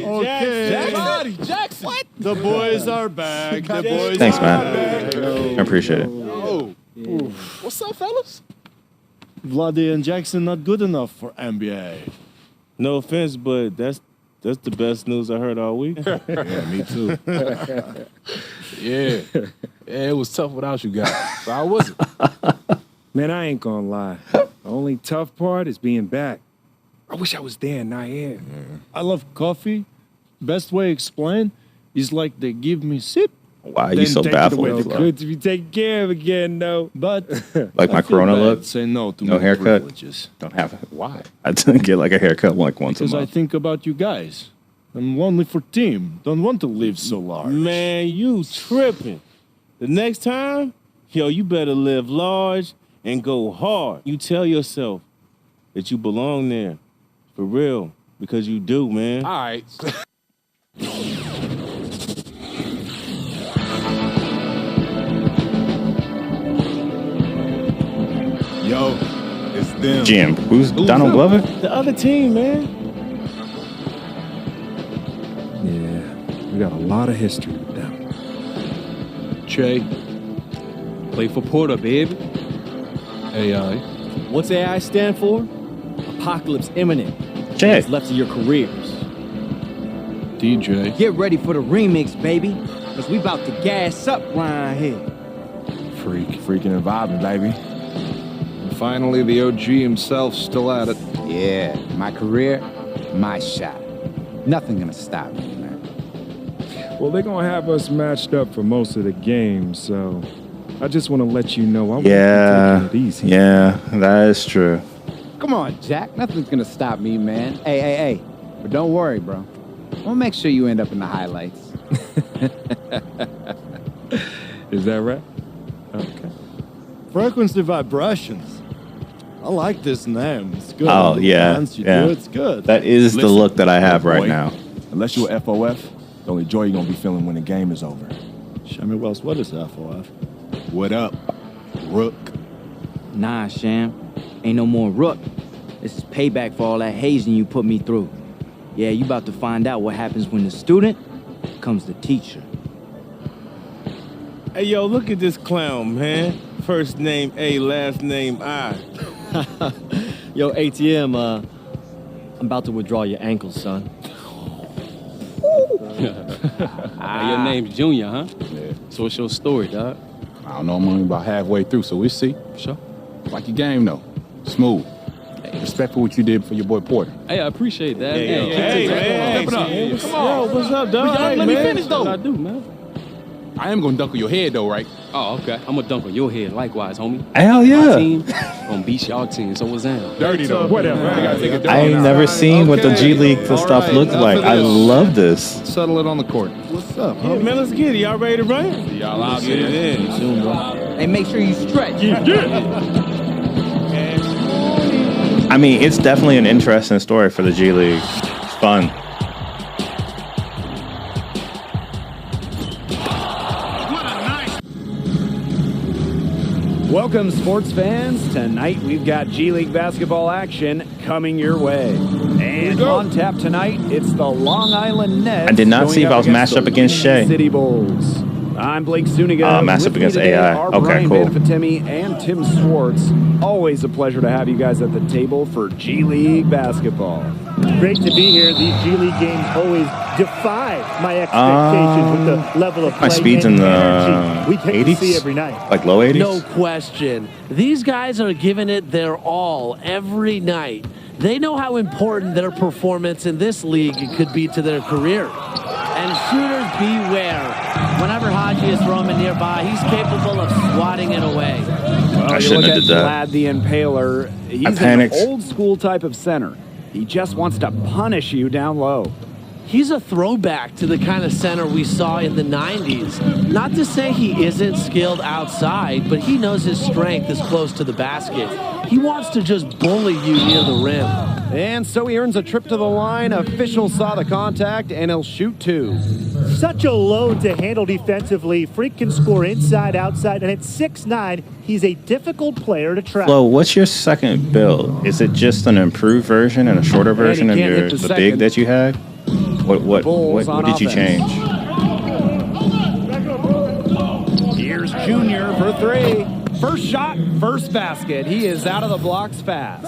[SPEAKER 5] Okay. Jackson. What?
[SPEAKER 6] The boys are back. The boys
[SPEAKER 1] Thanks,
[SPEAKER 6] are
[SPEAKER 1] man.
[SPEAKER 6] back.
[SPEAKER 1] I appreciate it.
[SPEAKER 5] What's up, fellas?
[SPEAKER 6] Vladdy and Jackson not good enough for NBA.
[SPEAKER 4] No offense, but that's the best news I heard all week.
[SPEAKER 13] Yeah, me too.
[SPEAKER 2] Yeah, it was tough without you guys. So how was it?
[SPEAKER 14] Man, I ain't gonna lie. The only tough part is being back. I wish I was there, not here.
[SPEAKER 6] I love coffee. Best way to explain is like they give me sip.
[SPEAKER 1] Why are you
[SPEAKER 6] then
[SPEAKER 1] so
[SPEAKER 6] take it
[SPEAKER 1] baffled?
[SPEAKER 6] away.
[SPEAKER 1] Flo?
[SPEAKER 14] Good to be taken care of again, though.
[SPEAKER 6] But
[SPEAKER 1] Like my
[SPEAKER 6] I feel
[SPEAKER 1] Corona
[SPEAKER 6] bad
[SPEAKER 1] look?
[SPEAKER 6] Say no to
[SPEAKER 1] No
[SPEAKER 6] my
[SPEAKER 1] haircut?
[SPEAKER 6] privileges.
[SPEAKER 1] Don't have it.
[SPEAKER 2] Why?
[SPEAKER 1] I didn't get like a haircut like once a
[SPEAKER 6] Because I
[SPEAKER 1] month.
[SPEAKER 6] think about you guys. I'm lonely for team. Don't want to live so large.
[SPEAKER 4] Man, you tripping. The next time, yo, you better live large and go hard. You tell yourself that you belong there. For real. Because you do, man.
[SPEAKER 2] All right.
[SPEAKER 13] Yo, it's them.
[SPEAKER 1] Jim, who's Donald Glover?
[SPEAKER 4] The other team, man.
[SPEAKER 14] Yeah, we got a lot of history with them.
[SPEAKER 5] Che. Play for Porter, baby.
[SPEAKER 2] AI.
[SPEAKER 5] What's AI stand for? Apocalypse imminent.
[SPEAKER 1] Che.
[SPEAKER 5] What's left of your careers.
[SPEAKER 6] DJ.
[SPEAKER 15] Get ready for the remix, baby. Cause we about to gas up right here.
[SPEAKER 13] Freaking and vibing, baby.
[SPEAKER 3] And finally, the OG himself still at it.
[SPEAKER 15] Yeah, my career, my shot. Nothing gonna stop me, man.
[SPEAKER 14] Well, they're gonna have us matched up for most of the games, so I just want to let you know I
[SPEAKER 1] Yeah.
[SPEAKER 14] won't be taking it easy.
[SPEAKER 1] Yeah, that is true.
[SPEAKER 15] Come on, Jack. Nothing's gonna stop me, man. Hey. But don't worry, bro. We'll make sure you end up in the highlights.
[SPEAKER 14] Is that right? Okay.
[SPEAKER 6] Frequency vibrations. I like this name. It's good.
[SPEAKER 1] Oh,
[SPEAKER 6] The
[SPEAKER 1] yeah.
[SPEAKER 6] dance you
[SPEAKER 1] Yeah.
[SPEAKER 6] do, it's good.
[SPEAKER 1] That is the
[SPEAKER 13] Listen,
[SPEAKER 1] look that I have right
[SPEAKER 13] boy.
[SPEAKER 1] now.
[SPEAKER 13] Unless you're a FOF, the only joy you're gonna be feeling when the game is over.
[SPEAKER 6] Shammy Wells, what is FOF?
[SPEAKER 13] What up, Rook?
[SPEAKER 15] Nah, Sham. Ain't no more Rook. This is payback for all that hazing you put me through. Yeah, you about to find out what happens when the student becomes the teacher.
[SPEAKER 4] Hey, yo, look at this clown, man. First name A, last name I.
[SPEAKER 5] Yo, ATM, I'm about to withdraw your ankle, son.
[SPEAKER 2] Your name's Junior, huh? Yeah. So what's your story, dog?
[SPEAKER 16] I don't know, I'm only about halfway through, so we'll see.
[SPEAKER 2] Sure.
[SPEAKER 16] Like your game, though. Smooth. Hey, respect for what you did for your boy Porter.
[SPEAKER 2] Hey, I appreciate that.
[SPEAKER 4] Hey, man.
[SPEAKER 2] Step it up. Come on.
[SPEAKER 4] Yo, what's up, dog?
[SPEAKER 2] Let me finish, though.
[SPEAKER 16] What
[SPEAKER 2] I do, man.
[SPEAKER 16] I am gonna dunk on your head, though, right?
[SPEAKER 2] Oh, okay. I'm gonna dunk on your head likewise, homie.
[SPEAKER 1] Hell yeah.
[SPEAKER 2] My team gonna beat y'all team, so what's that?
[SPEAKER 16] Dirty, though.
[SPEAKER 14] Whatever.
[SPEAKER 1] I ain't never seen what the G League stuff looks like. I love this.
[SPEAKER 3] Settle it on the court.
[SPEAKER 4] What's up, homie? Man, let's get it. Y'all ready to run?
[SPEAKER 16] Y'all out
[SPEAKER 4] Get it in.
[SPEAKER 15] Soon, bro. Hey, make sure you stretch.
[SPEAKER 1] I mean, it's definitely an interesting story for the G League. It's fun.
[SPEAKER 9] Welcome, sports fans. Tonight we've got G League basketball action coming your way. And on tap tonight, it's the Long Island Nets.
[SPEAKER 1] I did not see if I was
[SPEAKER 9] against
[SPEAKER 1] matched up
[SPEAKER 9] the
[SPEAKER 1] against
[SPEAKER 9] Windy
[SPEAKER 1] Shea.
[SPEAKER 9] City Bulls. I'm Blake Suniga.
[SPEAKER 1] Matched
[SPEAKER 9] With
[SPEAKER 1] up
[SPEAKER 9] me
[SPEAKER 1] against
[SPEAKER 9] today
[SPEAKER 1] AI.
[SPEAKER 9] are
[SPEAKER 1] Okay,
[SPEAKER 9] Brian
[SPEAKER 1] cool.
[SPEAKER 9] Banfatemi and Tim Swartz. Always a pleasure to have you guys at the table for G League basketball.
[SPEAKER 11] Great to be here. These G League games always defy my expectations with the level of play
[SPEAKER 1] My speed's
[SPEAKER 11] and
[SPEAKER 1] in the
[SPEAKER 11] energy we get
[SPEAKER 1] 80s?
[SPEAKER 11] to see every night.
[SPEAKER 1] Like low 80s?
[SPEAKER 10] No question. These guys are giving it their all every night. They know how important their performance in this league could be to their career. And shooters beware. Whenever Haji is roaming nearby, he's capable of swatting it away.
[SPEAKER 9] Well,
[SPEAKER 1] I
[SPEAKER 9] you
[SPEAKER 1] shouldn't
[SPEAKER 9] look
[SPEAKER 1] have
[SPEAKER 9] at
[SPEAKER 1] did that.
[SPEAKER 9] Vlad the Impaler. He's an
[SPEAKER 1] panicked.
[SPEAKER 9] old school type of center. He just wants to punish you down low.
[SPEAKER 10] He's a throwback to the kind of center we saw in the 90s. Not to say he isn't skilled outside, but he knows his strength is close to the basket. He wants to just bully you near the rim.
[SPEAKER 9] And so he earns a trip to the line. Officials saw the contact, and he'll shoot two.
[SPEAKER 11] Such a load to handle defensively. Freak can score inside, outside, and at 6'9", he's a difficult player to track.
[SPEAKER 1] Flo, what's your second build? Is it just an improved version and a shorter version of
[SPEAKER 9] can't
[SPEAKER 1] your
[SPEAKER 9] hit the
[SPEAKER 1] the
[SPEAKER 9] second.
[SPEAKER 1] big that you had? What
[SPEAKER 9] Bulls on
[SPEAKER 1] did you
[SPEAKER 9] offense.
[SPEAKER 1] change?
[SPEAKER 9] Here's Junior for three. First shot, first basket. He is out of the blocks fast.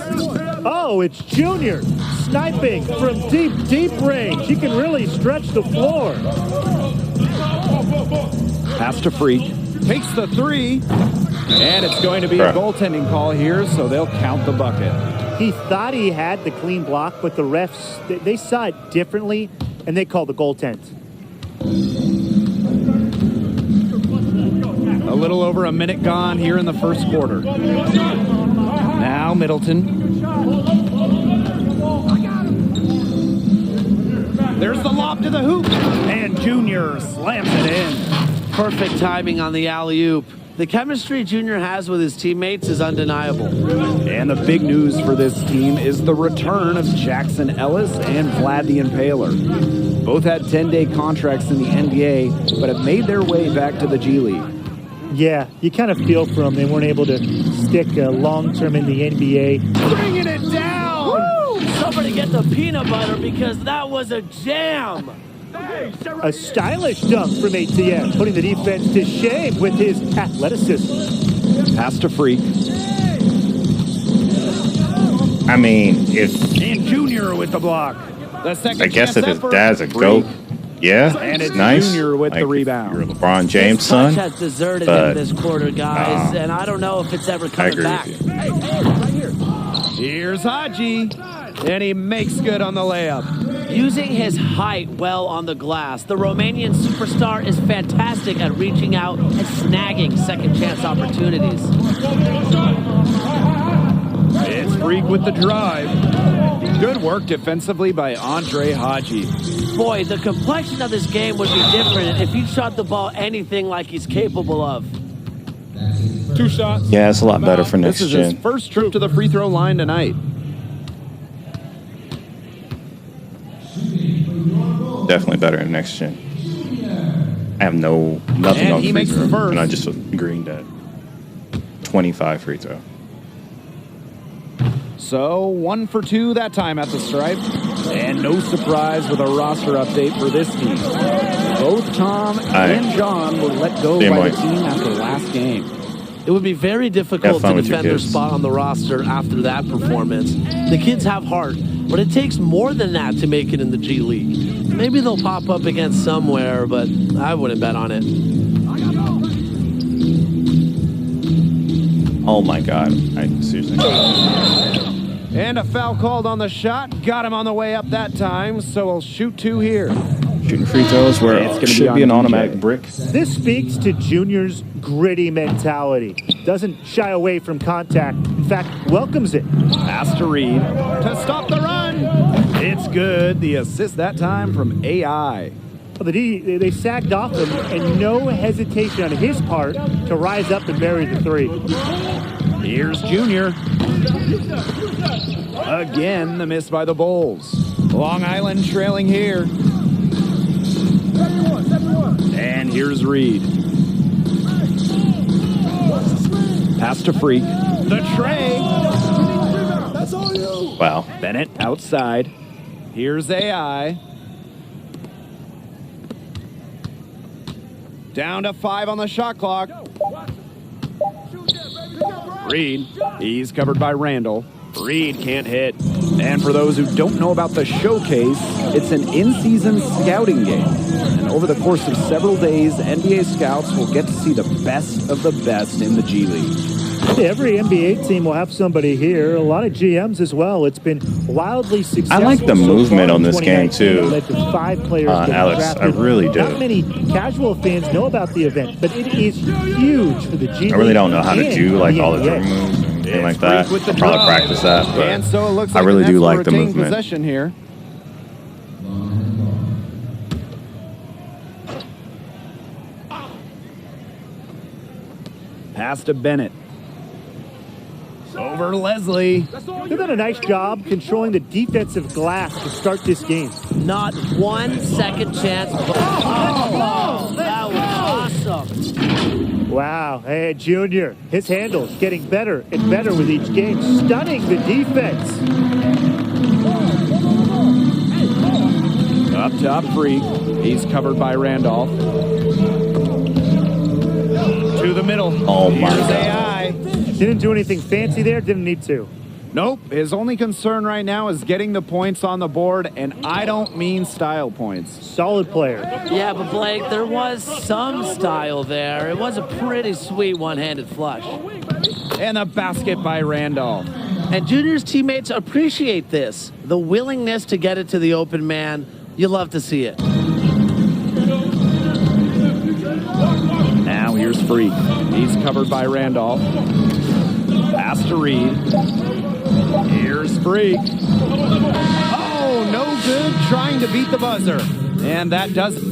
[SPEAKER 11] Oh, it's Junior sniping from deep, deep range. He can really stretch the floor.
[SPEAKER 9] Pass to Freak. Takes the three. And it's going to be a goaltending call here, so they'll count the bucket.
[SPEAKER 11] He thought he had the clean block, but the refs, they saw it differently, and they called the goaltend.
[SPEAKER 9] A little over a minute gone here in the first quarter. Now Middleton. There's the lob to the hoop. And Junior slams it in.
[SPEAKER 10] Perfect timing on the alley-oop. The chemistry Junior has with his teammates is undeniable.
[SPEAKER 9] And the big news for this team is the return of Jackson Ellis and Vlad the Impaler. Both had 10-day contracts in the NBA, but have made their way back to the G League.
[SPEAKER 11] Yeah, you kind of feel for them. They weren't able to stick long-term in the NBA.
[SPEAKER 10] Bringing it down! Woo! Somebody get the peanut butter because that was a jam!
[SPEAKER 11] A stylish dunk from ATM, putting the defense to shame with his athleticism.
[SPEAKER 9] Pass to Freak.
[SPEAKER 1] I mean, if
[SPEAKER 9] And Junior with the block. The second
[SPEAKER 1] I guess if
[SPEAKER 9] chance
[SPEAKER 1] his
[SPEAKER 9] effort.
[SPEAKER 1] dad's a
[SPEAKER 9] Freak.
[SPEAKER 1] goat, yeah,
[SPEAKER 9] And it's
[SPEAKER 1] nice.
[SPEAKER 9] Junior with the
[SPEAKER 1] Like,
[SPEAKER 9] rebound.
[SPEAKER 1] You're a LeBron James
[SPEAKER 10] This
[SPEAKER 1] son.
[SPEAKER 10] punch has deserted
[SPEAKER 1] but,
[SPEAKER 10] him this quarter, guys, and I don't know if it's ever
[SPEAKER 1] I
[SPEAKER 10] coming
[SPEAKER 1] agree
[SPEAKER 10] back.
[SPEAKER 1] with you.
[SPEAKER 9] Here's Haji. And he makes good on the layup.
[SPEAKER 10] Using his height well on the glass, the Romanian superstar is fantastic at reaching out and snagging second chance opportunities.
[SPEAKER 9] It's Freak with the drive. Good work defensively by Andre Haji.
[SPEAKER 10] Boy, the complexion of this game would be different if he shot the ball anything like he's capable of.
[SPEAKER 12] 2 shots.
[SPEAKER 1] Yeah, it's a lot better for next
[SPEAKER 9] This is his
[SPEAKER 1] gen.
[SPEAKER 9] first trip to the free throw line tonight.
[SPEAKER 1] Definitely better in next gen. I have nothing
[SPEAKER 9] And
[SPEAKER 1] on
[SPEAKER 9] he
[SPEAKER 1] free
[SPEAKER 9] makes
[SPEAKER 1] throw,
[SPEAKER 9] the first.
[SPEAKER 1] and I just agreed that 25 free throw.
[SPEAKER 9] So 1 for 2 that time at the stripe. And no surprise with a roster update for this team. Both Tom and John were let go
[SPEAKER 1] Damn
[SPEAKER 9] by
[SPEAKER 1] right.
[SPEAKER 9] the team after last game.
[SPEAKER 10] It would be very difficult
[SPEAKER 1] fun
[SPEAKER 10] to
[SPEAKER 1] with your
[SPEAKER 10] defend their
[SPEAKER 1] kids.
[SPEAKER 10] spot on the roster after that performance. The kids have heart, but it takes more than that to make it in the G League. Maybe they'll pop up against somewhere, but I wouldn't bet on it.
[SPEAKER 1] Oh my God! I seriously.
[SPEAKER 9] And a foul called on the shot. Got him on the way up that time, so we'll shoot 2 here.
[SPEAKER 1] Shooting free throws where
[SPEAKER 9] It's
[SPEAKER 1] it
[SPEAKER 9] gonna
[SPEAKER 1] should
[SPEAKER 9] be
[SPEAKER 1] be an
[SPEAKER 9] on DJ.
[SPEAKER 1] automatic brick.
[SPEAKER 11] This speaks to Junior's gritty mentality. Doesn't shy away from contact. In fact, welcomes it.
[SPEAKER 9] Pass to Reed to stop the run. It's good. The assist that time from AI.
[SPEAKER 11] Well, the D, they sagged off him, and no hesitation on his part to rise up and bury the three.
[SPEAKER 9] Here's Junior. Again, the miss by the Bulls. Long Island trailing here. And here's Reed. Pass to Freak. The tray.
[SPEAKER 1] Wow.
[SPEAKER 9] Bennett outside. Here's AI. Down to 5 on the shot clock. Reed, he's covered by Randall. Reed can't hit. And for those who don't know about the showcase, it's an in-season scouting game. And over the course of several days, NBA scouts will get to see the best of the best in the G League.
[SPEAKER 11] Every NBA team will have somebody here. A lot of GMs as well. It's been wildly successful.
[SPEAKER 1] I like the
[SPEAKER 11] so
[SPEAKER 1] movement
[SPEAKER 11] far
[SPEAKER 1] on
[SPEAKER 11] in
[SPEAKER 1] this game,
[SPEAKER 11] 2019.
[SPEAKER 1] too.
[SPEAKER 11] Led to 5 players getting
[SPEAKER 1] Alex, I
[SPEAKER 11] drafted.
[SPEAKER 1] really do.
[SPEAKER 11] Not many casual fans know about the event, but it is huge for the G League.
[SPEAKER 1] I really don't know how to
[SPEAKER 11] and
[SPEAKER 1] do like
[SPEAKER 11] the
[SPEAKER 1] all the
[SPEAKER 11] NBA.
[SPEAKER 1] drum moves and anything like
[SPEAKER 9] Freak
[SPEAKER 1] that.
[SPEAKER 9] with the
[SPEAKER 1] I'll probably
[SPEAKER 9] drive.
[SPEAKER 1] practice that, but
[SPEAKER 9] And so it looks
[SPEAKER 1] I
[SPEAKER 9] like
[SPEAKER 1] really
[SPEAKER 9] the
[SPEAKER 1] do
[SPEAKER 9] Nets will
[SPEAKER 1] like the
[SPEAKER 9] retain
[SPEAKER 1] movement.
[SPEAKER 9] possession here. Pass to Bennett. Over Leslie.
[SPEAKER 11] They've done a nice job controlling the defensive glass to start this game.
[SPEAKER 10] Not 1 second chance. Oh, that was awesome.
[SPEAKER 11] Wow, hey, Junior, his handles getting better and better with each game. Stunning the defense.
[SPEAKER 9] Up top, Freak. He's covered by Randolph. To the middle.
[SPEAKER 1] Oh my
[SPEAKER 9] Here's
[SPEAKER 1] God.
[SPEAKER 9] AI.
[SPEAKER 11] Didn't do anything fancy there, didn't need to.
[SPEAKER 9] Nope. His only concern right now is getting the points on the board, and I don't mean style points.
[SPEAKER 11] Solid player.
[SPEAKER 10] Yeah, but Blake, there was some style there. It was a pretty sweet one-handed flush.
[SPEAKER 9] And the basket by Randolph.
[SPEAKER 10] And Junior's teammates appreciate this. The willingness to get it to the open man. You love to see it.
[SPEAKER 9] Now here's Freak. He's covered by Randolph. Pass to Reed. Here's Freak. Oh, no good. Trying to beat the buzzer. And that does it.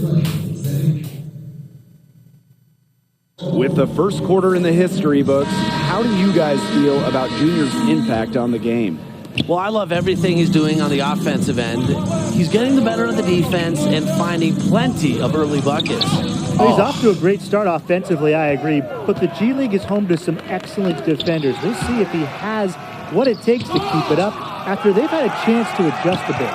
[SPEAKER 9] With the first quarter in the history books, how do you guys feel about Junior's impact on the game?
[SPEAKER 10] Well, I love everything he's doing on the offensive end. He's getting the better of the defense and finding plenty of early buckets.
[SPEAKER 11] Well, he's off to a great start offensively, I agree, but the G League is home to some excellent defenders. We'll see if he has what it takes to keep it up after they've had a chance to adjust a bit.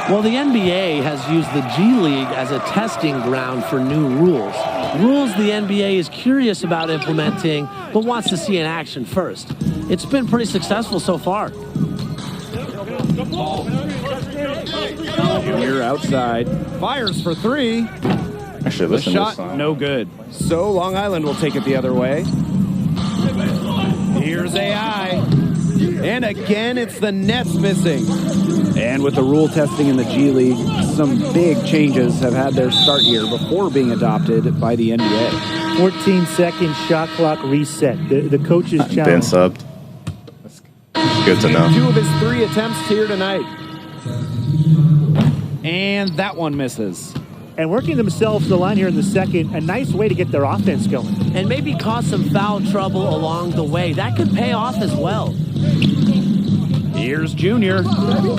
[SPEAKER 10] Well, the NBA has used the G League as a testing ground for new rules. Rules the NBA is curious about implementing, but wants to see in action first. It's been pretty successful so far.
[SPEAKER 9] Junior outside. Fires for 3.
[SPEAKER 1] Actually,
[SPEAKER 9] The
[SPEAKER 1] listen to this
[SPEAKER 9] shot,
[SPEAKER 1] song.
[SPEAKER 9] no good. So Long Island will take it the other way. Here's AI. And again, it's the Nets missing. And with the rule testing in the G League, some big changes have had their start here before being adopted by the NBA.
[SPEAKER 11] 14-second shot clock reset. The coach's
[SPEAKER 1] Been
[SPEAKER 11] challenge.
[SPEAKER 1] subbed. That's good to know.
[SPEAKER 9] 2 of his 3 attempts here tonight. And that one misses.
[SPEAKER 11] And working themselves to the line here in the second, a nice way to get their offense going.
[SPEAKER 10] And maybe cause some foul trouble along the way. That could pay off as well.
[SPEAKER 9] Here's Junior.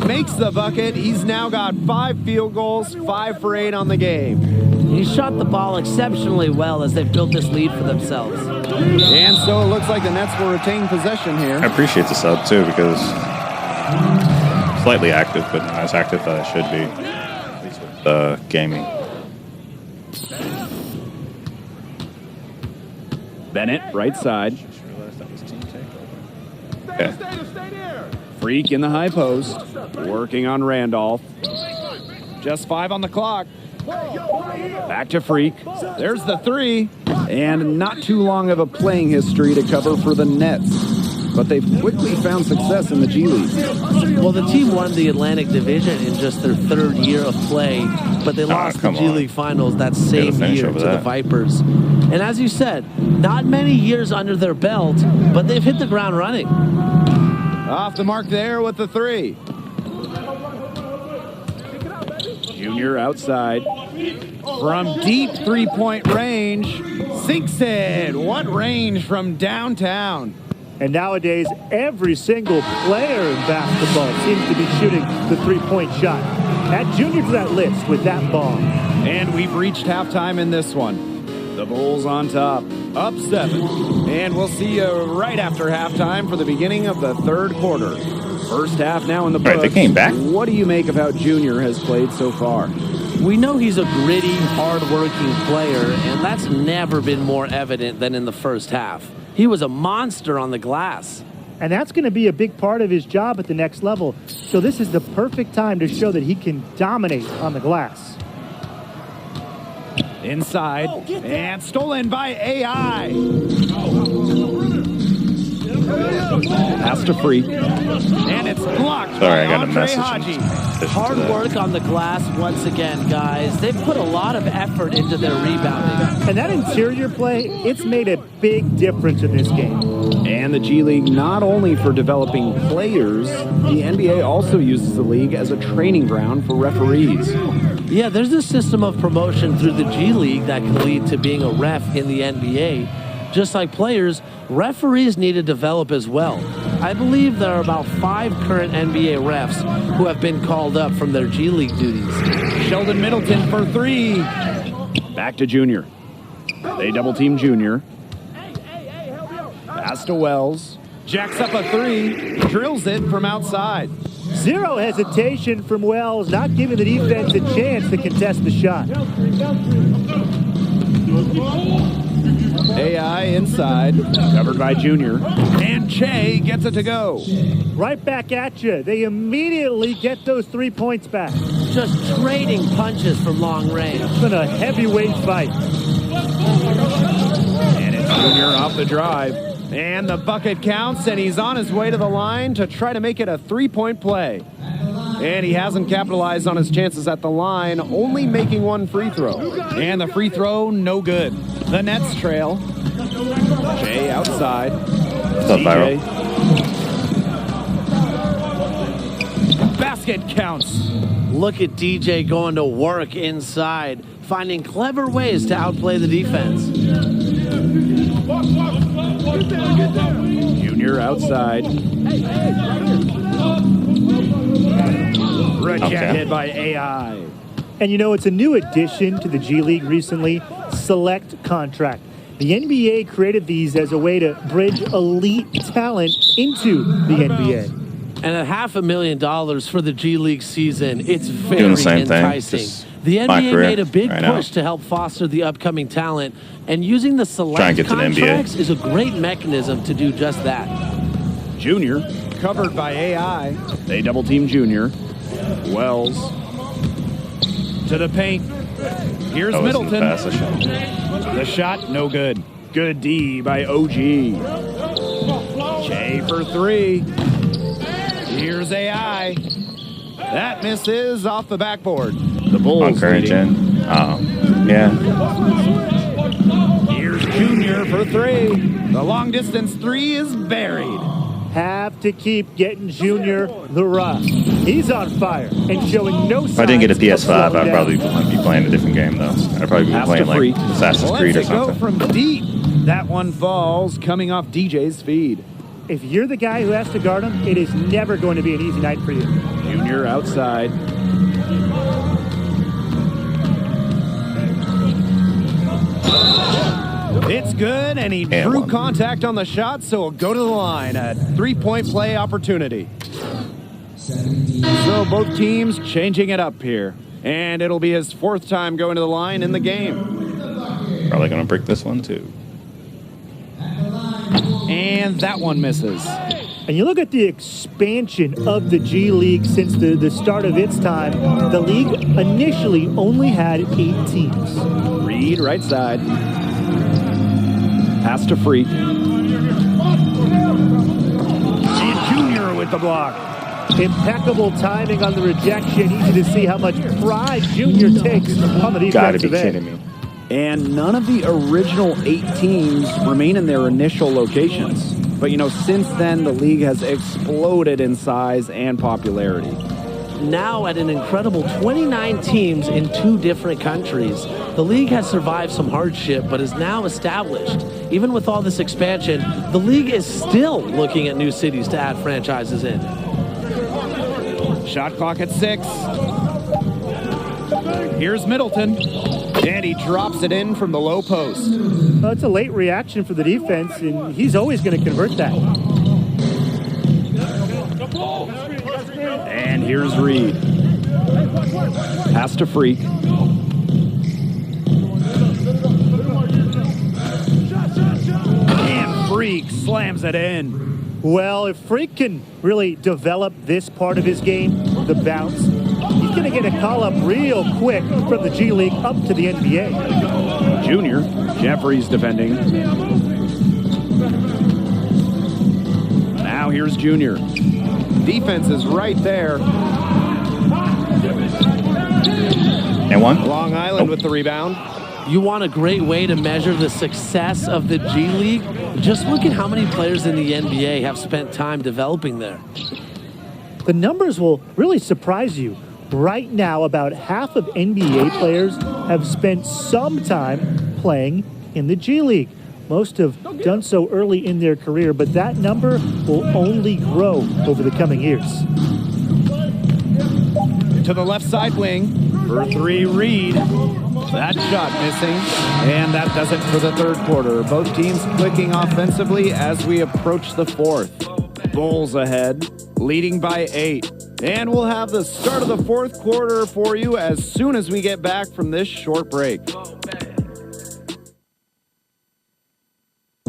[SPEAKER 9] Makes the bucket. He's now got 5 field goals, 5 for 8 on the game.
[SPEAKER 10] He shot the ball exceptionally well as they've built this lead for themselves.
[SPEAKER 9] And so it looks like the Nets will retain possession here.
[SPEAKER 1] I appreciate the sub too because slightly active, but not as active as it should be. At least with gaming.
[SPEAKER 9] Bennett, right side. Freak in the high post, working on Randolph. Just 5 on the clock. Back to Freak. There's the 3. And not too long of a playing history to cover for the Nets. But they've quickly found success in the G League.
[SPEAKER 10] Well, the team won the Atlantic Division in just their 3rd year of play, but they lost the G League Finals that same year to the Vipers. And as you said, not many years under their belt, but they've hit the ground running.
[SPEAKER 9] Off the mark there with the 3. Junior outside. From deep 3-point range, sinks it. What range from downtown.
[SPEAKER 11] And nowadays, every single player in basketball seems to be shooting the 3-point shot. Add Junior to that list with that ball.
[SPEAKER 9] And we've reached halftime in this one. The Bulls on top, up 7. And we'll see you right after halftime for the beginning of the 3rd quarter. First half now in the books.
[SPEAKER 1] Right, they came back.
[SPEAKER 9] What do you make of how Junior has played so far?
[SPEAKER 10] We know he's a gritty, hard-working player, and that's never been more evident than in the first half. He was a monster on the glass.
[SPEAKER 11] And that's going to be a big part of his job at the next level. So this is the perfect time to show that he can dominate on the glass.
[SPEAKER 9] Inside, and stolen by AI. Pass to Freak, and it's blocked.
[SPEAKER 1] Sorry, I got a
[SPEAKER 9] Andre
[SPEAKER 1] message.
[SPEAKER 9] Haji.
[SPEAKER 10] Hard work on the glass once again, guys. They've put a lot of effort into their rebounding.
[SPEAKER 11] And that interior play, it's made a big difference in this game.
[SPEAKER 9] And the G League, not only for developing players, the NBA also uses the league as a training ground for referees.
[SPEAKER 10] Yeah, there's a system of promotion through the G League that can lead to being a ref in the NBA. Just like players, referees need to develop as well. I believe there are about 5 current NBA refs who have been called up from their G League duties.
[SPEAKER 9] Sheldon Middleton for 3. Back to Junior. They double team Junior. Pass to Wells. Jacks up a 3. Drills it from outside.
[SPEAKER 11] Zero hesitation from Wells, not giving the defense a chance to contest the shot.
[SPEAKER 9] AI inside, covered by Junior. And Che gets it to go.
[SPEAKER 11] Right back at you. They immediately get those 3 points back.
[SPEAKER 10] Just trading punches from long range.
[SPEAKER 11] It's been a heavyweight fight.
[SPEAKER 9] And it's Junior off the drive. And the bucket counts, and he's on his way to the line to try to make it a 3-point play. And he hasn't capitalized on his chances at the line, only making 1 free throw. And the free throw, no good. The Nets trail. Jay outside.
[SPEAKER 1] What's up, Byron?
[SPEAKER 9] Basket counts.
[SPEAKER 10] Look at DJ going to work inside, finding clever ways to outplay the defense.
[SPEAKER 9] Junior outside. Rejected by AI.
[SPEAKER 11] And you know, it's a new addition to the G League recently, Select Contract. The NBA created these as a way to bridge elite talent into the NBA.
[SPEAKER 10] And at $500,000 for the G League season, it's very
[SPEAKER 1] Doing the same thing,
[SPEAKER 10] enticing.
[SPEAKER 1] just
[SPEAKER 10] The
[SPEAKER 1] my
[SPEAKER 10] NBA
[SPEAKER 1] career
[SPEAKER 10] made a big
[SPEAKER 1] right
[SPEAKER 10] push
[SPEAKER 1] now.
[SPEAKER 10] to help foster the upcoming talent, and using the
[SPEAKER 1] Try and
[SPEAKER 10] Select
[SPEAKER 1] get to the NBA.
[SPEAKER 10] contracts is a great mechanism to do just that.
[SPEAKER 9] Junior, covered by AI. They double team Junior. Wells. To the paint. Here's
[SPEAKER 1] Oh, it's in the
[SPEAKER 9] Middleton.
[SPEAKER 1] pass, I shot.
[SPEAKER 9] The shot, no good. Good D by OG. Che for 3. Here's AI. That misses off the backboard. The Bulls
[SPEAKER 1] On current
[SPEAKER 9] leading.
[SPEAKER 1] gen. Oh, yeah.
[SPEAKER 9] Here's Junior for 3. The long distance 3 is buried.
[SPEAKER 11] Have to keep getting Junior the rough. He's on fire and showing no signs.
[SPEAKER 1] If I didn't get a
[SPEAKER 11] of
[SPEAKER 1] PS5,
[SPEAKER 11] slowing
[SPEAKER 1] I'd
[SPEAKER 11] down.
[SPEAKER 1] probably be playing a different game, though. I'd probably be
[SPEAKER 9] Pass
[SPEAKER 1] playing
[SPEAKER 9] to
[SPEAKER 1] like
[SPEAKER 9] Freak.
[SPEAKER 1] Assassin's Creed or
[SPEAKER 9] Lets it go
[SPEAKER 1] something.
[SPEAKER 9] from deep. That one falls, coming off DJ's feed.
[SPEAKER 11] If you're the guy who has to guard him, it is never going to be an easy night for you.
[SPEAKER 9] Junior outside. It's good, and he drew contact on the shot, so he'll go to the line. A 3-point play opportunity. So both teams changing it up here. And it'll be his 4th time going to the line in the game.
[SPEAKER 1] Probably going to break this one, too.
[SPEAKER 9] And that one misses.
[SPEAKER 11] And you look at the expansion of the G League since the start of its time. The league initially only had 8 teams.
[SPEAKER 9] Reed, right side. Pass to Freak. And Junior with the block.
[SPEAKER 11] Impeccable timing on the rejection. Easy to see how much pride Junior takes on the defensive
[SPEAKER 1] Gotta be
[SPEAKER 11] end.
[SPEAKER 1] kidding me.
[SPEAKER 9] And none of the original 8 teams remain in their initial locations. But, since then, the league has exploded in size and popularity.
[SPEAKER 10] Now at an incredible 29 teams in 2 different countries. The league has survived some hardship, but is now established. Even with all this expansion, the league is still looking at new cities to add franchises in.
[SPEAKER 9] Shot clock at 6. Here's Middleton. And he drops it in from the low post.
[SPEAKER 11] Well, it's a late reaction for the defense, and he's always going to convert that.
[SPEAKER 9] And here's Reed. Pass to Freak. And Freak slams it in.
[SPEAKER 11] Well, if Freak can really develop this part of his game, the bounce, he's going to get a call-up real quick from the G League up to the NBA.
[SPEAKER 9] Junior, Jeffries defending. Now here's Junior. Defense is right there.
[SPEAKER 1] And one.
[SPEAKER 9] Long Island with the rebound.
[SPEAKER 10] You want a great way to measure the success of the G League? Just look at how many players in the NBA have spent time developing there.
[SPEAKER 11] The numbers will really surprise you. Right now, about half of NBA players have spent some time playing in the G League. Most have done so early in their career, but that number will only grow over the coming years.
[SPEAKER 9] To the left side wing for 3, Reed. That shot missing, and that does it for the third quarter. Both teams clicking offensively as we approach the 4th. Bulls ahead, leading by 8. And we'll have the start of the 4th quarter for you as soon as we get back from this short break.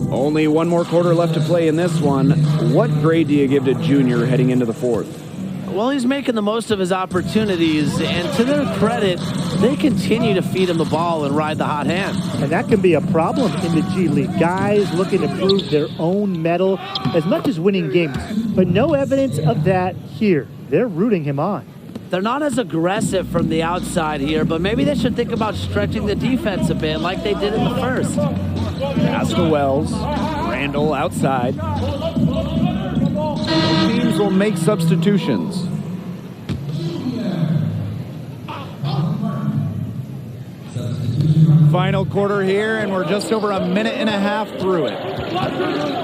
[SPEAKER 9] Only one more quarter left to play in this one. What grade do you give to Junior heading into the 4th?
[SPEAKER 10] Well, he's making the most of his opportunities, and to their credit, they continue to feed him the ball and ride the hot hand.
[SPEAKER 11] And that can be a problem in the G League. Guys looking to prove their own mettle as much as winning games, but no evidence of that here. They're rooting him on.
[SPEAKER 10] They're not as aggressive from the outside here, but maybe they should think about stretching the defense a bit like they did in the first.
[SPEAKER 9] Pass to Wells. Randall outside. Teams will make substitutions. Final quarter here, and we're just over a minute and a half through it.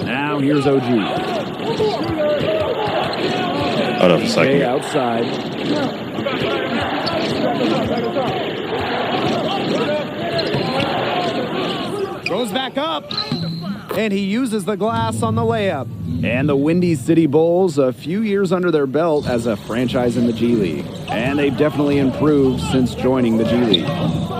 [SPEAKER 9] Now here's OG.
[SPEAKER 1] Hold up a second.
[SPEAKER 9] Jay outside. Goes back up, and he uses the glass on the layup. And the Windy City Bulls, a few years under their belt as a franchise in the G League. And they've definitely improved since joining the G League.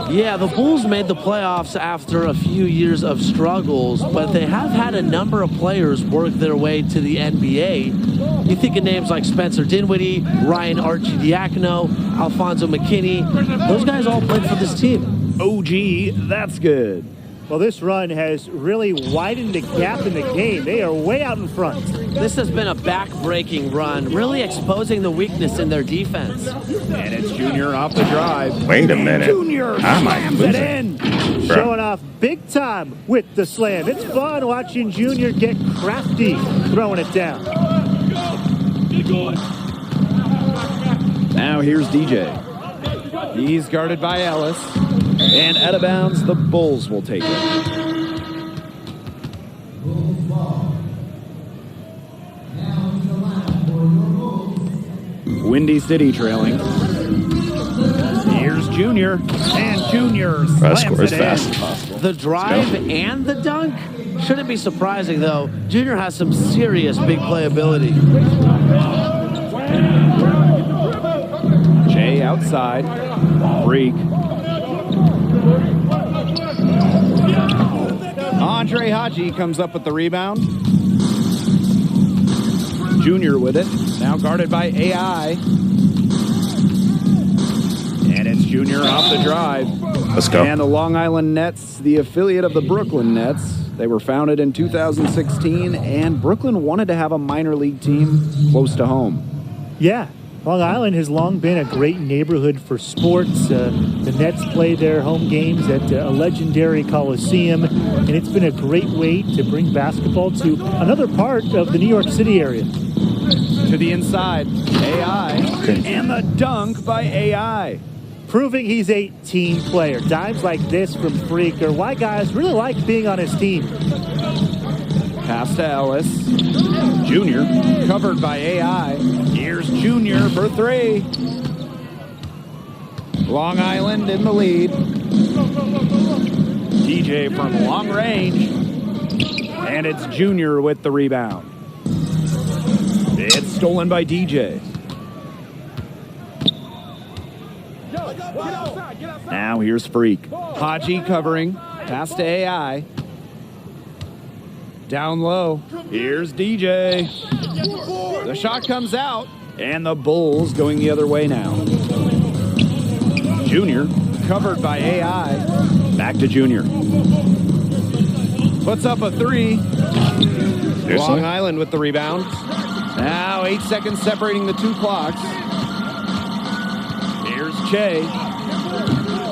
[SPEAKER 10] Yeah, the Bulls made the playoffs after a few years of struggles, but they have had a number of players work their way to the NBA. You think of names like Spencer Dinwiddie, Ryan Arcidiacono, Alfonso McKinney. Those guys all played for this team.
[SPEAKER 9] OG, that's good.
[SPEAKER 11] Well, this run has really widened the gap in the game. They are way out in front.
[SPEAKER 10] This has been a back-breaking run, really exposing the weakness in their defense.
[SPEAKER 9] And it's Junior off the drive.
[SPEAKER 1] Wait a minute.
[SPEAKER 9] Junior slams it in.
[SPEAKER 11] Showing off big time with the slam. It's fun watching Junior get crafty throwing it down.
[SPEAKER 9] Now here's DJ. He's guarded by Ellis. And out of bounds, the Bulls will take it. Windy City trailing. Here's Junior. And Junior slams
[SPEAKER 1] Score as
[SPEAKER 9] it
[SPEAKER 1] fast
[SPEAKER 9] in.
[SPEAKER 1] as possible.
[SPEAKER 10] The drive and the dunk? Shouldn't be surprising, though. Junior has some serious big playability.
[SPEAKER 9] Jay outside. Freak. Andre Haji comes up with the rebound. Junior with it. Now guarded by AI. And it's Junior off the drive.
[SPEAKER 1] Let's go.
[SPEAKER 9] And the Long Island Nets, the affiliate of the Brooklyn Nets. They were founded in 2016, and Brooklyn wanted to have a minor league team close to home.
[SPEAKER 11] Yeah, Long Island has long been a great neighborhood for sports. The Nets play their home games at a legendary Coliseum, and it's been a great way to bring basketball to another part of the New York City area.
[SPEAKER 9] To the inside, AI, and the dunk by AI.
[SPEAKER 11] Proving he's a team player. Dimes like this from Freak are why guys really like being on his team.
[SPEAKER 9] Pass to Ellis. Junior, covered by AI. Here's Junior for three. Long Island in the lead. DJ from long range. And it's Junior with the rebound. It's stolen by DJ. Now here's Freak. Haji covering. Pass to AI. Down low. Here's DJ. The shot comes out. And the Bulls going the other way now. Junior covered by AI. Back to Junior. Puts up a three. Long Island with the rebound. Now 8 seconds separating the two clocks. Here's Che.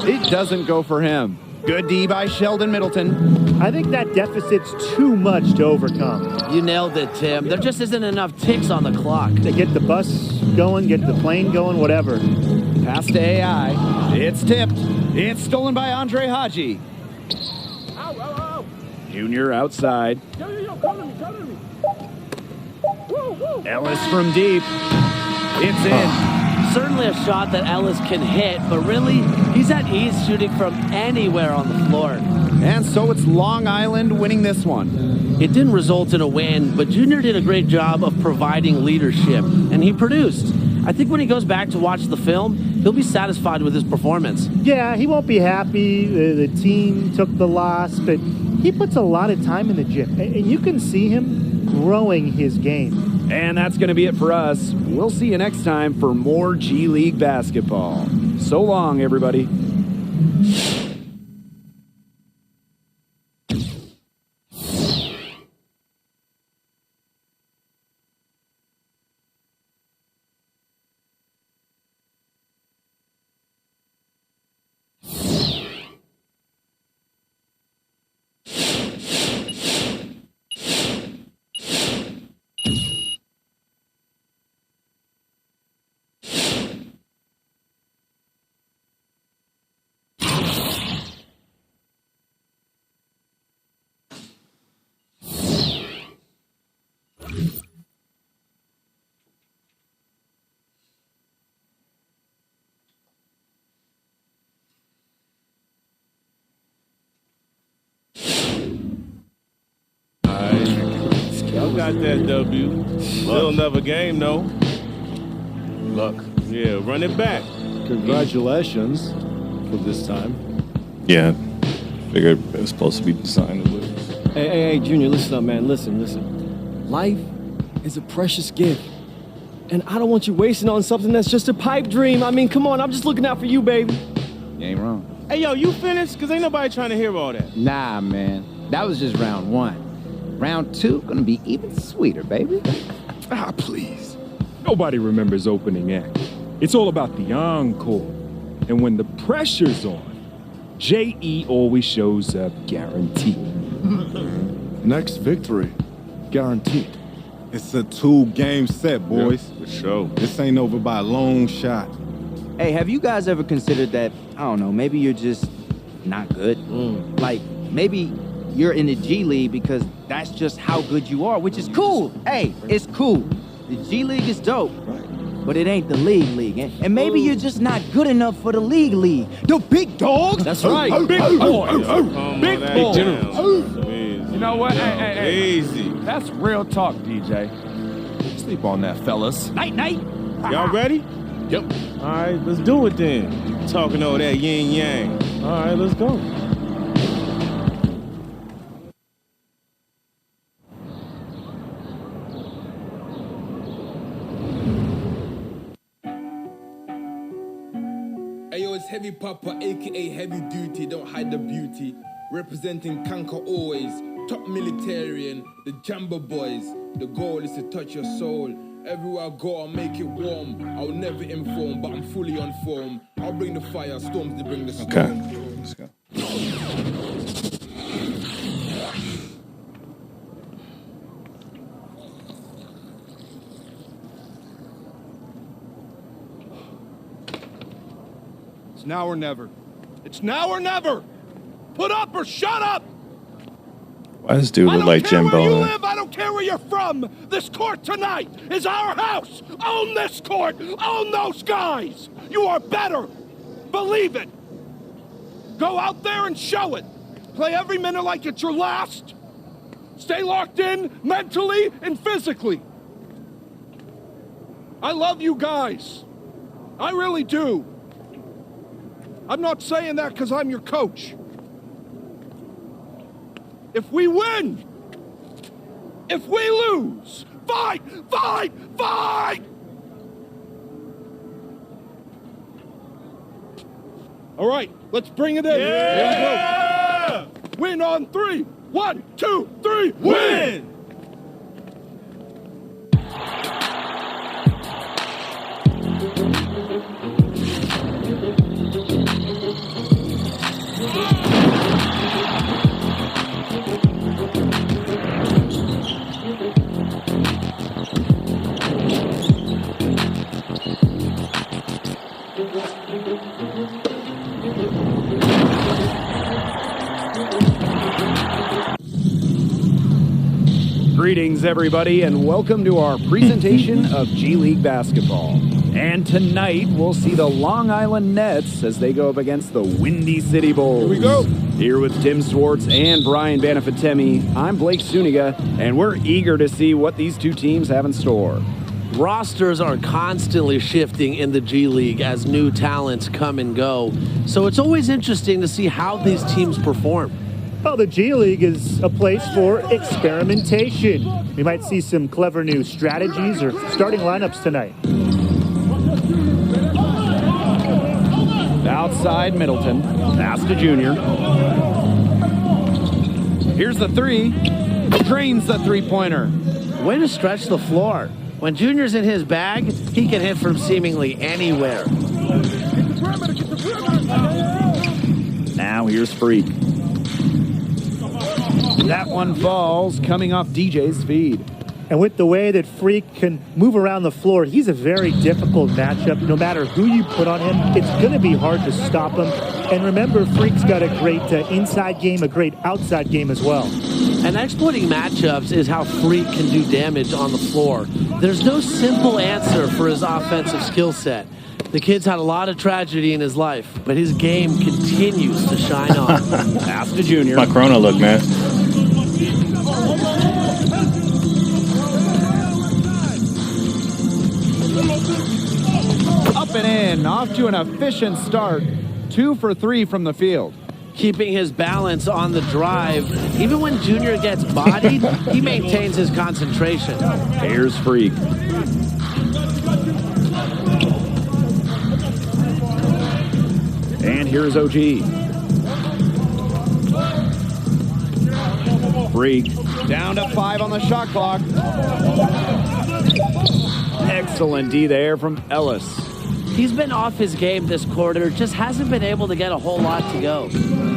[SPEAKER 9] It doesn't go for him. Good D by Sheldon Middleton.
[SPEAKER 11] I think that deficit's too much to overcome.
[SPEAKER 10] You nailed it, Tim. There just isn't enough ticks on the clock.
[SPEAKER 11] They get the bus going, get the plane going, whatever.
[SPEAKER 9] Pass to AI. It's tipped. It's stolen by Andre Haji. Junior outside. Ellis from deep. It's in.
[SPEAKER 10] Certainly a shot that Ellis can hit, but really, he's at ease shooting from anywhere on the floor.
[SPEAKER 9] And so it's Long Island winning this one.
[SPEAKER 10] It didn't result in a win, but Junior did a great job of providing leadership, and he produced. I think when he goes back to watch the film, he'll be satisfied with his performance.
[SPEAKER 11] Yeah, he won't be happy. The team took the loss, but he puts a lot of time in the gym, and you can see him growing his game.
[SPEAKER 9] And that's going to be it for us. We'll see you next time for more G League basketball. So long, everybody.
[SPEAKER 4] Got that W. Still another game, though.
[SPEAKER 2] Luck.
[SPEAKER 4] Yeah, run it back.
[SPEAKER 6] Congratulations for this time.
[SPEAKER 1] Yeah, figured it was supposed to be designed to lose.
[SPEAKER 5] Hey, Junior, listen up, man. Listen. Life is a precious gift. And I don't want you wasting on something that's just a pipe dream. I mean, come on, I'm just looking out for you, baby.
[SPEAKER 17] You ain't wrong.
[SPEAKER 4] Hey, yo, you finished? Because ain't nobody trying to hear all that.
[SPEAKER 17] Nah, man. That was just round one. Round two gonna be even sweeter, baby.
[SPEAKER 14] Please. Nobody remembers opening act. It's all about the encore. And when the pressure's on, J.E. always shows up guaranteed.
[SPEAKER 13] Next victory. Guaranteed. It's a 2-game set, boys.
[SPEAKER 4] Yeah, for sure.
[SPEAKER 13] This ain't over by a long shot.
[SPEAKER 15] Hey, have you guys ever considered that, I don't know, maybe you're just not good? Like, maybe you're in the G League because that's just how good you are, which is cool. Hey, it's cool. The G League is dope, but it ain't the league. And maybe you're just not good enough for the league. The big dogs.
[SPEAKER 5] That's right.
[SPEAKER 14] Big boys.
[SPEAKER 4] Big
[SPEAKER 14] boys.
[SPEAKER 2] You know what? Hey.
[SPEAKER 4] Easy.
[SPEAKER 2] That's real talk, DJ. Sleep on that, fellas.
[SPEAKER 15] Night.
[SPEAKER 4] Y'all ready?
[SPEAKER 2] Yep.
[SPEAKER 4] All right, let's do it then. Talking over that yin yang. All right, let's go.
[SPEAKER 12] it's Heavy Papa, aka Heavy Duty, don't hide the beauty. Representing Kanka always, top militarian, the Jamba Boys. The goal is to touch your soul. Everywhere I go, I'll make it warm. I'll never inform, but I'm fully on form. I'll bring the fire, storms to bring the storm.
[SPEAKER 1] Okay, let's go.
[SPEAKER 3] It's now or never. It's now or never. Put up or shut up.
[SPEAKER 1] Why does dude look like Jim Bowen?
[SPEAKER 3] I don't care where you're from. This court tonight is our house. Own this court. Own those guys. You are better. Believe it. Go out there and show it. Play every minute like it's your last. Stay locked in mentally and physically. I love you guys. I really do. I'm not saying that because I'm your coach. If we win, if we lose, fight, fight, fight! All right, let's bring it in.
[SPEAKER 12] Yeah!
[SPEAKER 3] Win on 3. 1, 2, 3, win!
[SPEAKER 9] Greetings, everybody, and welcome to our presentation of G League basketball. And tonight, we'll see the Long Island Nets as they go up against the Windy City Bulls.
[SPEAKER 3] Here we go.
[SPEAKER 9] Here with Tim Swartz and Brian Banafitemi, I'm Blake Suniga, and we're eager to see what these two teams have in store.
[SPEAKER 10] Rosters are constantly shifting in the G League as new talents come and go. So it's always interesting to see how these teams perform.
[SPEAKER 11] Well, the G League is a place for experimentation. We might see some clever new strategies or starting lineups tonight.
[SPEAKER 9] Outside Middleton, pass to Junior. Here's the three. Drains the three-pointer.
[SPEAKER 10] Way to stretch the floor. When Junior's in his bag, he can hit from seemingly anywhere.
[SPEAKER 9] Now here's Freak. That one falls, coming off DJ's feed.
[SPEAKER 11] And with the way that Freak can move around the floor, he's a very difficult matchup. No matter who you put on him, it's going to be hard to stop him. And remember, Freak's got a great inside game, a great outside game as well.
[SPEAKER 10] And exploiting matchups is how Freak can do damage on the floor. There's no simple answer for his offensive skill set. The kid's had a lot of tragedy in his life, but his game continues to shine on.
[SPEAKER 9] Pass to Junior.
[SPEAKER 1] My Corona look, man.
[SPEAKER 9] Up and in, off to an efficient start. 2 for 3 from the field.
[SPEAKER 10] Keeping his balance on the drive. Even when Junior gets bodied, he maintains his concentration.
[SPEAKER 9] Here's Freak. And here's OG. Freak down to 5 on the shot clock. Excellent D there from Ellis.
[SPEAKER 10] He's been off his game this quarter, just hasn't been able to get a whole lot to go.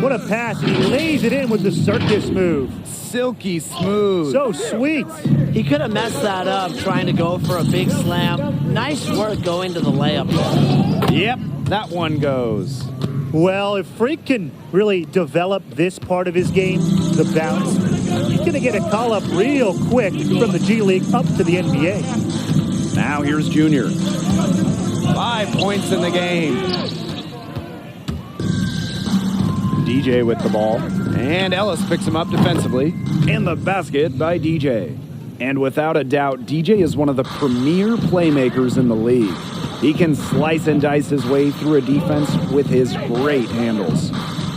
[SPEAKER 11] What a pass, and he lays it in with the circus move.
[SPEAKER 9] Silky smooth.
[SPEAKER 11] So sweet.
[SPEAKER 10] He could have messed that up trying to go for a big slam. Nice work going to the layup.
[SPEAKER 9] Yep, that one goes.
[SPEAKER 11] Well, if Freak can really develop this part of his game, the bounce, he's going to get a call-up real quick from the G League up to the NBA.
[SPEAKER 9] Now here's Junior. 5 points in the game. DJ with the ball. And Ellis picks him up defensively. And the basket by DJ. And without a doubt, DJ is one of the premier playmakers in the league. He can slice and dice his way through a defense with his great handles.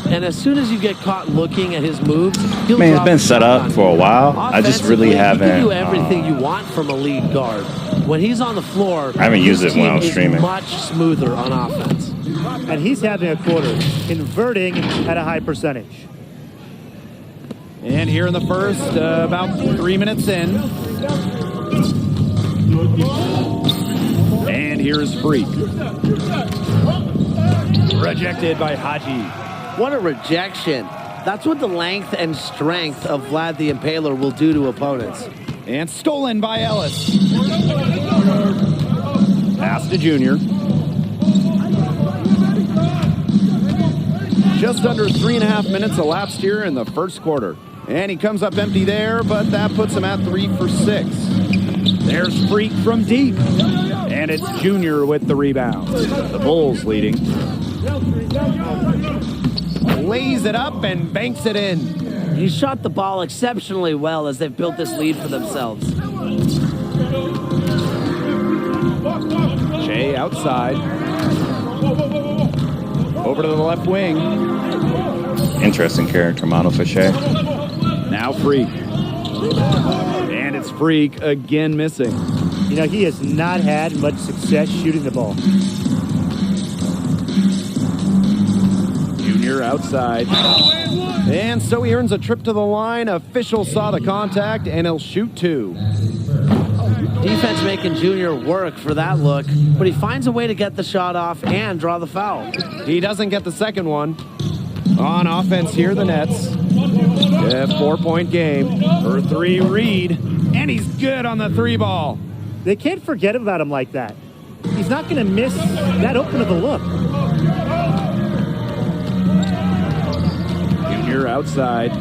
[SPEAKER 10] And as soon as you get caught looking at his moves, he'll
[SPEAKER 1] Man, it's been set up for a while. I just really haven't.
[SPEAKER 10] He can do everything you want from a lead guard. When he's on the floor,
[SPEAKER 1] I haven't used it when I was
[SPEAKER 10] his team
[SPEAKER 1] streaming.
[SPEAKER 10] is much smoother on offense.
[SPEAKER 11] And he's having a quarter, converting at a high percentage.
[SPEAKER 9] And here in the first, about 3 minutes in. And here's Freak. Rejected by Haji.
[SPEAKER 10] What a rejection. That's what the length and strength of Vlad the Impaler will do to opponents.
[SPEAKER 9] And stolen by Ellis. Pass to Junior. Just under 3.5 minutes elapsed here in the first quarter. And he comes up empty there, but that puts him at 3 for 6. There's Freak from deep. And it's Junior with the rebound. The Bulls leading. Lays it up and banks it in.
[SPEAKER 10] He shot the ball exceptionally well as they've built this lead for themselves.
[SPEAKER 9] Shea outside. Over to the left wing.
[SPEAKER 1] Interesting character model for Shea.
[SPEAKER 9] Now Freak. And it's Freak again missing.
[SPEAKER 11] You know, he has not had much success shooting the ball.
[SPEAKER 9] Junior outside. And so he earns a trip to the line. Official saw the contact, and he'll shoot 2.
[SPEAKER 10] Defense making Junior work for that look, but he finds a way to get the shot off and draw the foul.
[SPEAKER 9] He doesn't get the second one. On offense here, the Nets. A 4-point game. For 3, Reed. And he's good on the 3 ball.
[SPEAKER 11] They can't forget about him like that. He's not going to miss that open of a look.
[SPEAKER 9] Junior outside.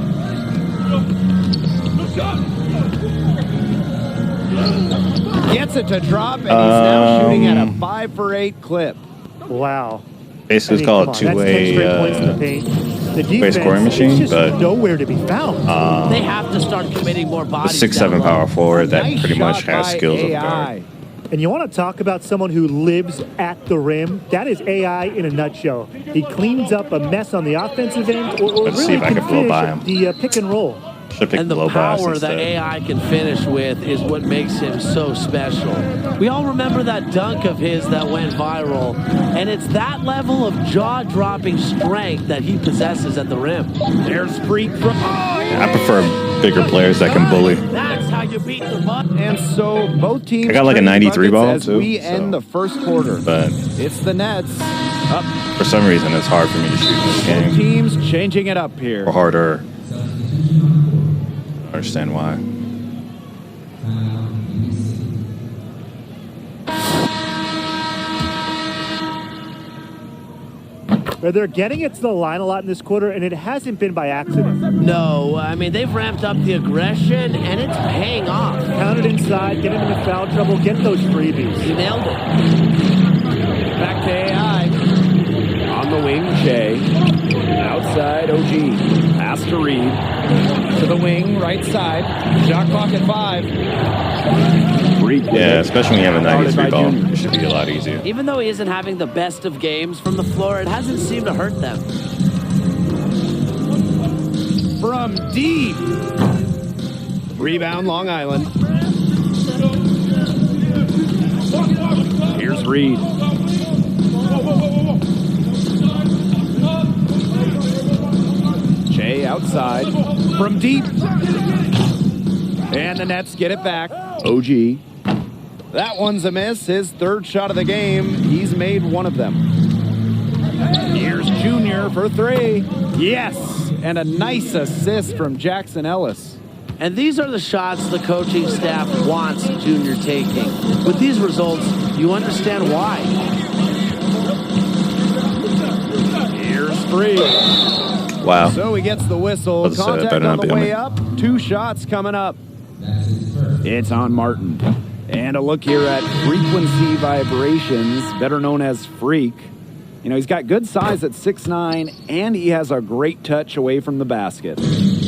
[SPEAKER 9] Gets it to drop, and he's now shooting at a 5 for 8 clip.
[SPEAKER 11] Wow.
[SPEAKER 1] Basically, it's called a two-way
[SPEAKER 11] the defense
[SPEAKER 1] scoring machine,
[SPEAKER 11] is just
[SPEAKER 1] but
[SPEAKER 11] nowhere to be found.
[SPEAKER 10] They have to start committing more
[SPEAKER 1] a
[SPEAKER 10] bodies.
[SPEAKER 1] 6'7" power forward that
[SPEAKER 11] Nice
[SPEAKER 1] pretty much
[SPEAKER 11] shot
[SPEAKER 1] has
[SPEAKER 11] by
[SPEAKER 1] skills of a
[SPEAKER 11] AI.
[SPEAKER 1] guard.
[SPEAKER 11] And you want to talk about someone who lives at the rim? That is AI in a nutshell. He cleans up a mess on the offensive end, or
[SPEAKER 1] Let's see
[SPEAKER 11] really
[SPEAKER 1] if I
[SPEAKER 11] can
[SPEAKER 1] can blow by
[SPEAKER 11] finish
[SPEAKER 1] him.
[SPEAKER 11] the pick and roll.
[SPEAKER 10] And the power that AI can finish with is what makes him so special. We all remember that dunk of his that went viral, and it's that level of jaw-dropping strength that he possesses at the rim.
[SPEAKER 9] There's Freak from...
[SPEAKER 1] I prefer bigger players that can bully.
[SPEAKER 10] That's how you beat the butt.
[SPEAKER 9] And so both teams...
[SPEAKER 1] I got like a 93 ball,
[SPEAKER 9] as
[SPEAKER 1] too,
[SPEAKER 9] we
[SPEAKER 1] so-
[SPEAKER 9] end the first quarter.
[SPEAKER 1] But
[SPEAKER 9] It's the Nets. Up.
[SPEAKER 1] for some reason, it's hard for me to shoot this
[SPEAKER 9] Both
[SPEAKER 1] game.
[SPEAKER 9] teams changing it up here.
[SPEAKER 1] Or harder. I understand why.
[SPEAKER 11] Where they're getting it to the line a lot in this quarter, and it hasn't been by accident.
[SPEAKER 10] No, I mean, they've ramped up the aggression, and it's paying off.
[SPEAKER 11] Count it inside, get him into foul trouble, get those freebies.
[SPEAKER 10] You nailed it.
[SPEAKER 9] Back to AI. On the wing, Shea. Outside, OG. Pass to Reed. To the wing, right side. Shot clock at 5. Freak.
[SPEAKER 1] Yeah, especially when you have a
[SPEAKER 9] Guarded
[SPEAKER 1] 93
[SPEAKER 9] by
[SPEAKER 1] ball.
[SPEAKER 9] Junior.
[SPEAKER 1] It should be a lot easier.
[SPEAKER 10] Even though he isn't having the best of games from the floor, it hasn't seemed to hurt them.
[SPEAKER 9] From deep. Rebound, Long Island. Here's Reed. Shea outside. From deep. And the Nets get it back. OG. That one's a miss. His third shot of the game. He's made one of them. Here's Junior for 3. Yes. And a nice assist from Jackson Ellis.
[SPEAKER 10] And these are the shots the coaching staff wants Junior taking. With these results, you understand why.
[SPEAKER 9] Here's Freak.
[SPEAKER 1] Wow.
[SPEAKER 9] So he gets the whistle.
[SPEAKER 1] Let's,
[SPEAKER 9] Contact
[SPEAKER 1] better
[SPEAKER 9] on
[SPEAKER 1] not
[SPEAKER 9] the
[SPEAKER 1] be on
[SPEAKER 9] way
[SPEAKER 1] me.
[SPEAKER 9] up. 2 shots coming up. It's on Martin. And a look here at frequency vibrations, better known as Freak. You know, he's got good size at 6'9", and he has a great touch away from the basket.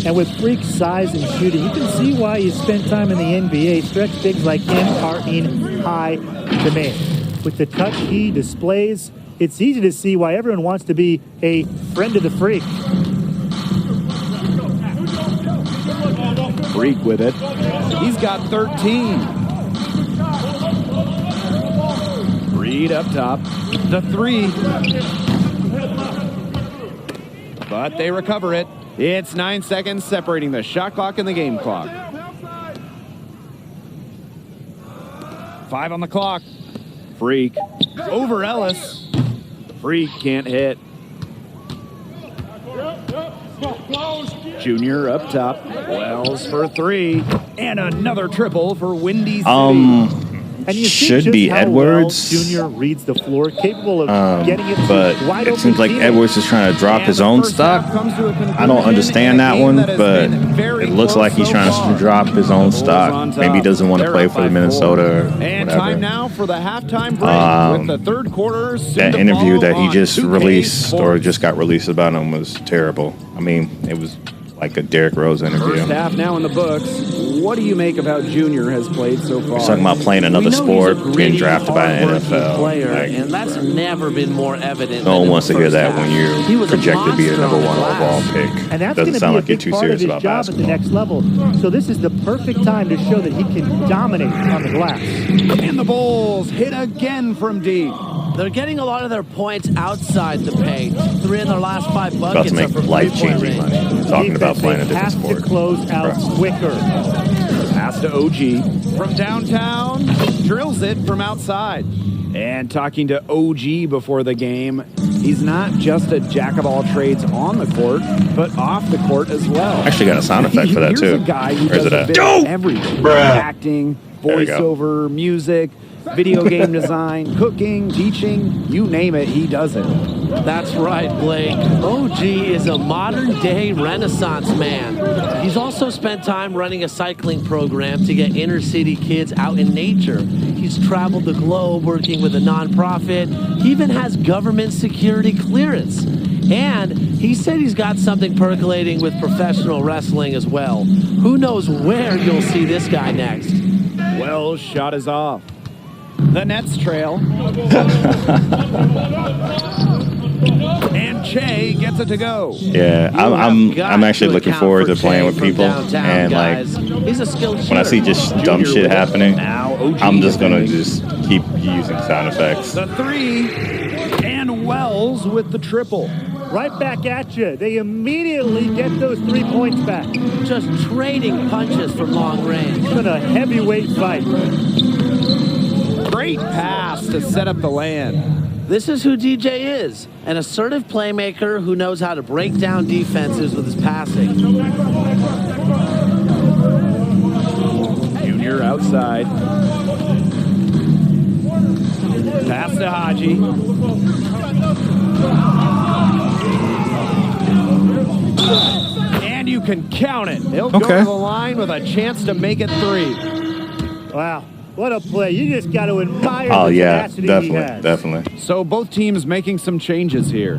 [SPEAKER 11] And with Freak's size and shooting, you can see why you spend time in the NBA. Stretch bigs like him are in high demand. With the touch he displays, it's easy to see why everyone wants to be a friend of the Freak.
[SPEAKER 9] Freak with it. He's got 13. Reed lead up top. The 3. But they recover it. It's 9 seconds separating the shot clock and the game clock. 5 on the clock. Freak over Ellis. Freak can't hit. Junior up top. Wells for 3. And another triple for Windy City.
[SPEAKER 11] And you see
[SPEAKER 1] should
[SPEAKER 11] just
[SPEAKER 1] be
[SPEAKER 11] how
[SPEAKER 1] Edwards.
[SPEAKER 11] Well Junior reads the floor, capable of getting it
[SPEAKER 1] but
[SPEAKER 11] to wide
[SPEAKER 1] it
[SPEAKER 11] open
[SPEAKER 1] seems like
[SPEAKER 11] teammates.
[SPEAKER 1] Edwards is trying to drop his own stock. I don't understand that one, but it looks like he's trying to drop his own stock. Maybe he doesn't want to play for Minnesota or
[SPEAKER 9] And
[SPEAKER 1] whatever.
[SPEAKER 9] time now for the halftime break with the third quarter.
[SPEAKER 1] That interview that he just released or just got released about him was terrible. I mean, it was like a Derrick Rose interview.
[SPEAKER 9] First half now in the books. What do you make of how Junior has played so far?
[SPEAKER 1] He's talking about playing another sport, getting drafted by an NFL.
[SPEAKER 10] Player,
[SPEAKER 1] Like,
[SPEAKER 10] and that's never been more evident.
[SPEAKER 1] no
[SPEAKER 10] than
[SPEAKER 1] one
[SPEAKER 10] in
[SPEAKER 1] wants
[SPEAKER 10] the
[SPEAKER 1] to hear
[SPEAKER 10] first
[SPEAKER 1] that
[SPEAKER 10] half.
[SPEAKER 1] when
[SPEAKER 10] He
[SPEAKER 1] you're
[SPEAKER 10] was a
[SPEAKER 1] projected to be a
[SPEAKER 10] monster
[SPEAKER 1] number
[SPEAKER 10] on the
[SPEAKER 1] one
[SPEAKER 10] glass.
[SPEAKER 1] overall pick.
[SPEAKER 11] And that's
[SPEAKER 1] Doesn't
[SPEAKER 11] going to
[SPEAKER 1] sound
[SPEAKER 11] be a
[SPEAKER 1] like you're
[SPEAKER 11] big
[SPEAKER 1] too
[SPEAKER 11] part of
[SPEAKER 1] serious
[SPEAKER 11] his
[SPEAKER 1] about
[SPEAKER 11] job
[SPEAKER 1] basketball.
[SPEAKER 11] at the next level. So this is the perfect time to show that he can dominate on the glass.
[SPEAKER 9] And the Bulls hit again from deep.
[SPEAKER 10] They're getting a lot of their points outside the paint. 3 in their last 5
[SPEAKER 1] About
[SPEAKER 10] buckets
[SPEAKER 1] to make
[SPEAKER 10] are from
[SPEAKER 1] life-changing
[SPEAKER 10] three-point range.
[SPEAKER 1] money. Talking about playing a different
[SPEAKER 11] Have
[SPEAKER 1] sport.
[SPEAKER 11] to close out quicker.
[SPEAKER 9] Pass to OG from downtown. Drills it from outside. And talking to OG before the game, he's not just a jack of all trades on the court, but off the court as well.
[SPEAKER 1] Actually got a sound effect for that
[SPEAKER 9] Here's
[SPEAKER 1] too.
[SPEAKER 9] a guy who
[SPEAKER 1] Where's
[SPEAKER 9] does
[SPEAKER 1] it
[SPEAKER 9] a
[SPEAKER 1] at?
[SPEAKER 9] bit of everything. Acting,
[SPEAKER 1] There we go.
[SPEAKER 9] voiceover, music, video game design, cooking, teaching, you name it, he does it.
[SPEAKER 10] That's right, Blake. OG is a modern-day Renaissance man. He's also spent time running a cycling program to get inner-city kids out in nature. He's traveled the globe working with a nonprofit. He even has government security clearance. And he said he's got something percolating with professional wrestling as well. Who knows where you'll see this guy next?
[SPEAKER 9] Well, shot is off. The Nets trail. And Che gets it to go.
[SPEAKER 1] Yeah, I'm actually looking forward to playing with people, and like
[SPEAKER 10] He's a skilled
[SPEAKER 1] when I see just dumb shit happening, I'm just gonna just keep using sound effects.
[SPEAKER 9] The 3 and Wells with the triple.
[SPEAKER 11] Right back at you. They immediately get those 3 points back.
[SPEAKER 10] Just trading punches from long range.
[SPEAKER 11] It's been a heavyweight fight.
[SPEAKER 9] Great pass to set up the land.
[SPEAKER 10] This is who DJ is, an assertive playmaker who knows how to break down defenses with his passing.
[SPEAKER 9] Junior outside. Pass to Haji. And you can count it. He'll go to the line with a chance to make it 3.
[SPEAKER 11] Wow. What a play. You just got to admire
[SPEAKER 1] Oh
[SPEAKER 11] the
[SPEAKER 1] yeah,
[SPEAKER 11] tenacity he
[SPEAKER 1] definitely,
[SPEAKER 11] has.
[SPEAKER 1] definitely.
[SPEAKER 9] So both teams making some changes here.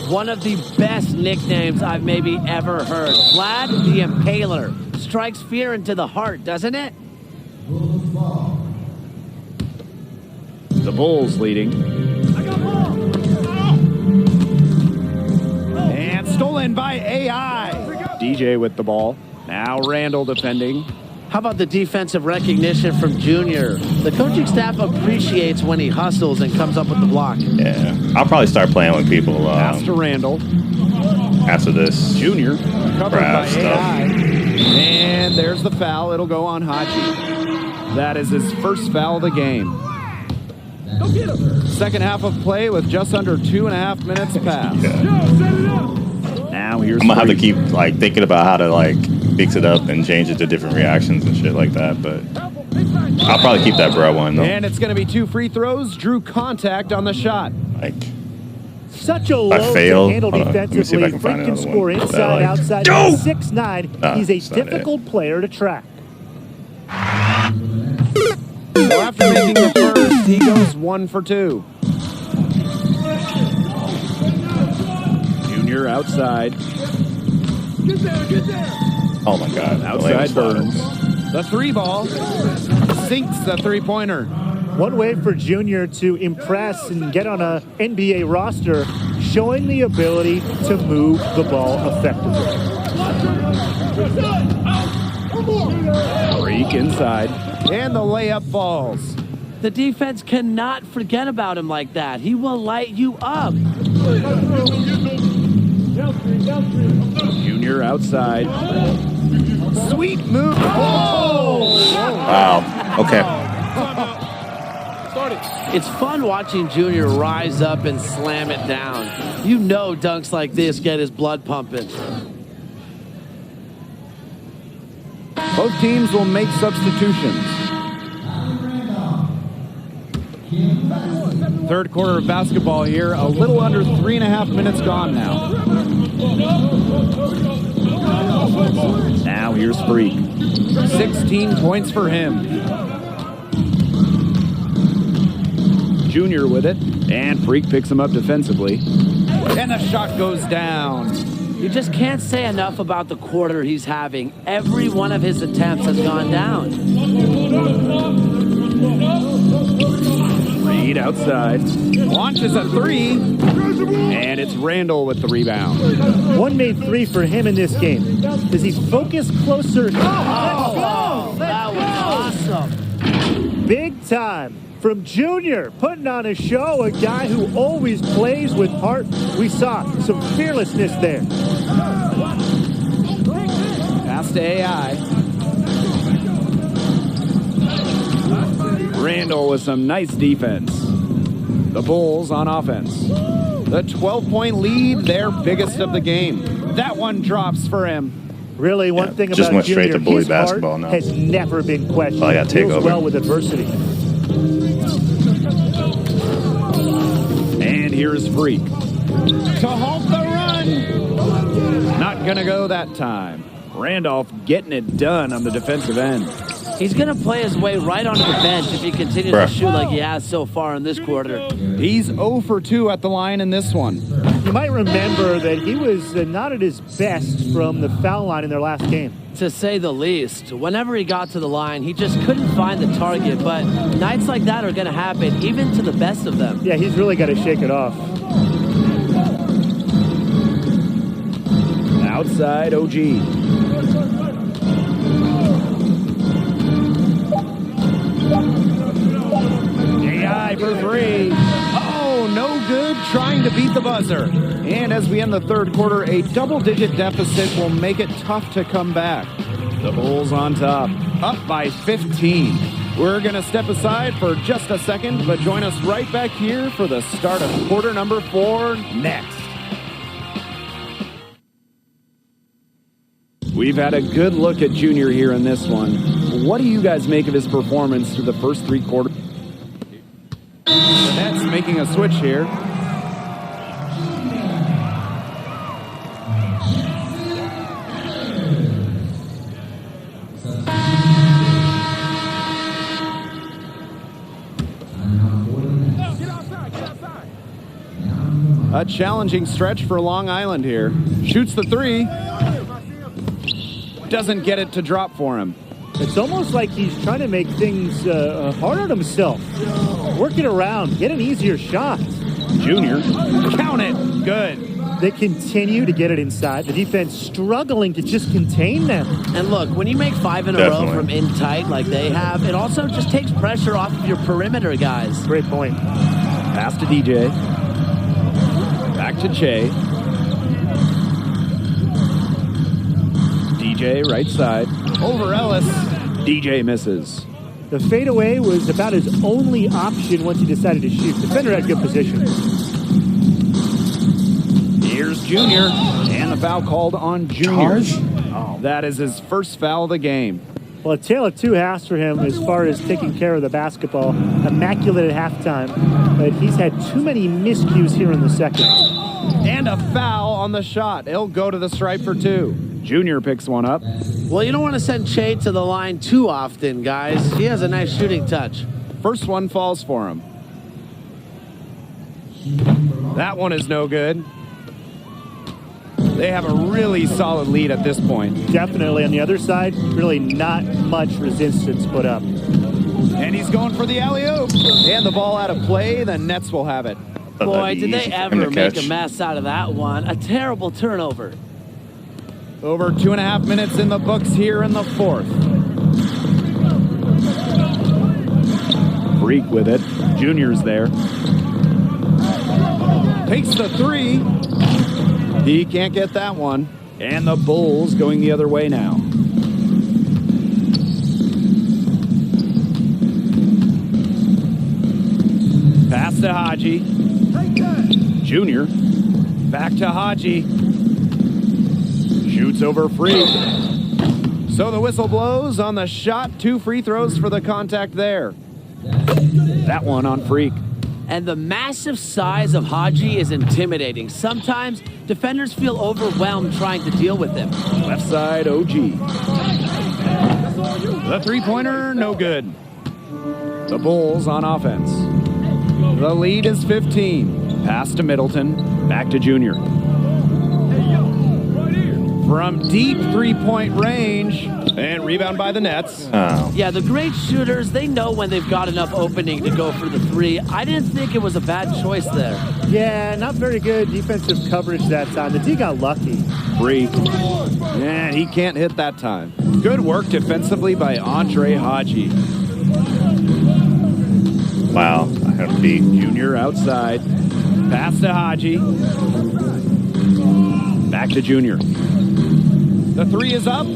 [SPEAKER 10] One of the best nicknames I've maybe ever heard. Vlad the Impaler. Strikes fear into the heart, doesn't it?
[SPEAKER 9] The Bulls leading. And stolen by AI. DJ with the ball. Now Randall defending.
[SPEAKER 10] How about the defensive recognition from Junior? The coaching staff appreciates when he hustles and comes up with the block.
[SPEAKER 1] Yeah, I'll probably start playing with people
[SPEAKER 9] Pass to Randall.
[SPEAKER 1] after this.
[SPEAKER 9] Junior covered by
[SPEAKER 1] Brass
[SPEAKER 9] AI.
[SPEAKER 1] stuff.
[SPEAKER 9] And there's the foul. It'll go on Haji. That is his first foul of the game. Second half of play with just under 2.5 minutes passed. Now here's
[SPEAKER 1] I'm gonna have to
[SPEAKER 9] three.
[SPEAKER 1] keep like thinking about how to like mix it up and change it to different reactions and shit like that. But I'll probably keep that bro one though.
[SPEAKER 9] And it's going to be 2 free throws. Drew contact on the shot.
[SPEAKER 1] Like
[SPEAKER 11] Such a
[SPEAKER 1] I
[SPEAKER 11] low
[SPEAKER 1] fail.
[SPEAKER 11] to handle
[SPEAKER 1] Hold on, let me see if I
[SPEAKER 11] defensively.
[SPEAKER 1] can
[SPEAKER 11] Frank
[SPEAKER 1] find
[SPEAKER 11] can
[SPEAKER 1] another
[SPEAKER 11] score
[SPEAKER 1] one.
[SPEAKER 11] inside,
[SPEAKER 1] That I like.
[SPEAKER 11] outside.
[SPEAKER 1] No!
[SPEAKER 11] He's 6'9".
[SPEAKER 1] Nah,
[SPEAKER 11] He's a
[SPEAKER 1] that's not it.
[SPEAKER 11] difficult player to track.
[SPEAKER 9] So after making the first, he goes 1 for 2. Junior outside.
[SPEAKER 1] Oh my god,
[SPEAKER 9] Outside Burns. The 3 ball sinks the 3-pointer.
[SPEAKER 11] One way for Junior to impress and get on a NBA roster, showing the ability to move the ball effectively.
[SPEAKER 9] Freak inside. And the layup falls.
[SPEAKER 10] The defense cannot forget about him like that. He will light you up.
[SPEAKER 9] Junior outside. Sweet move. Oh!
[SPEAKER 1] Wow. Okay.
[SPEAKER 10] It's fun watching Junior rise up and slam it down. You know dunks like this get his blood pumping.
[SPEAKER 9] Both teams will make substitutions. Third quarter of basketball here. A little under 3.5 minutes gone now. Now here's Freak. 16 points for him. Junior with it, and Freak picks him up defensively. And the shot goes down.
[SPEAKER 10] You just can't say enough about the quarter he's having. Every one of his attempts has gone down.
[SPEAKER 9] Reed outside. Launches a three. And it's Randall with the rebound.
[SPEAKER 11] One made three for him in this game. Does he focus closer?
[SPEAKER 10] Oh, that was awesome.
[SPEAKER 11] Big time. From Junior, putting on a show, a guy who always plays with heart. We saw some fearlessness there.
[SPEAKER 9] Pass to AI. Randall with some nice defense. The Bulls on offense. The 12-point lead, their biggest of the game. That one drops for him.
[SPEAKER 11] Really, one thing
[SPEAKER 1] just
[SPEAKER 11] about
[SPEAKER 1] went straight
[SPEAKER 11] Junior,
[SPEAKER 1] to bully
[SPEAKER 11] his heart
[SPEAKER 1] basketball now.
[SPEAKER 11] has never been questioned.
[SPEAKER 1] Oh, yeah, take
[SPEAKER 11] Deals
[SPEAKER 1] over.
[SPEAKER 11] well with adversity.
[SPEAKER 9] And here's Freak. To halt the run. Not gonna go that time. Randolph getting it done on the defensive end.
[SPEAKER 10] He's going to play his way right onto the bench if he continues to shoot like he has so far in this quarter.
[SPEAKER 9] He's 0 for 2 at the line in this one.
[SPEAKER 11] You might remember that he was not at his best from the foul line in their last game.
[SPEAKER 10] To say the least. Whenever he got to the line, he just couldn't find the target. But nights like that are going to happen, even to the best of them.
[SPEAKER 11] Yeah, he's really got to shake it off.
[SPEAKER 9] Outside OG. AI for three. Oh, no good, trying to beat the buzzer. And as we end the third quarter, a double-digit deficit will make it tough to come back. The Bulls on top, up by 15. We're going to step aside for just a second, but join us right back here for the start of quarter number 4 next. We've had a good look at Junior here in this one. What do you guys make of his performance through the first 3 quarters? The Nets making a switch here. A challenging stretch for Long Island here. Shoots the three. Doesn't get it to drop for him.
[SPEAKER 11] It's almost like he's trying to make things hard on himself. Work it around. Get an easier shot.
[SPEAKER 9] Junior. Count it. Good.
[SPEAKER 11] They continue to get it inside. The defense struggling to just contain them.
[SPEAKER 10] And look, when you make 5 in a row from in tight like they have, it also just takes pressure off of your perimeter guys.
[SPEAKER 11] Great point.
[SPEAKER 9] Pass to DJ. Back to Che. DJ right side. Over Ellis. DJ misses.
[SPEAKER 11] The fadeaway was about his only option once he decided to shoot. Defender had good position.
[SPEAKER 9] Here's Junior. And the foul called on Junior. Oh, that is his first foul of the game.
[SPEAKER 11] Well, a tale of 2 halves for him as far as taking care of the basketball. Immaculate at halftime, but he's had too many miscues here in the second.
[SPEAKER 9] And a foul on the shot. He'll go to the stripe for 2. Junior picks one up.
[SPEAKER 10] Well, you don't want to send Che to the line too often, guys. He has a nice shooting touch.
[SPEAKER 9] First one falls for him. That one is no good. They have a really solid lead at this point.
[SPEAKER 11] Definitely. On the other side, really not much resistance put up.
[SPEAKER 9] And he's going for the alley-oop. And the ball out of play. The Nets will have it.
[SPEAKER 10] Boy, did they ever make a mess out of that one. A terrible turnover.
[SPEAKER 9] Over 2.5 minutes in the books here in the fourth. Freak with it. Junior's there. Takes the three. He can't get that one. And the Bulls going the other way now. Pass to Haji. Junior. Back to Haji. Shoots over Freak. So the whistle blows on the shot. 2 free throws for the contact there. That one on Freak.
[SPEAKER 10] And the massive size of Haji is intimidating. Sometimes defenders feel overwhelmed trying to deal with him.
[SPEAKER 9] Left side, OG. The three-pointer, no good. The Bulls on offense. The lead is 15. Pass to Middleton. Back to Junior. From deep three-point range. And rebound by the Nets.
[SPEAKER 10] Yeah, the great shooters, they know when they've got enough opening to go for the three. I didn't think it was a bad choice there.
[SPEAKER 11] Yeah, not very good defensive coverage that time. The D got lucky.
[SPEAKER 9] Freak. And he can't hit that time. Good work defensively by Andre Haji.
[SPEAKER 1] Wow, I have to beat.
[SPEAKER 9] Junior outside. Pass to Haji. Back to Junior. The three is up.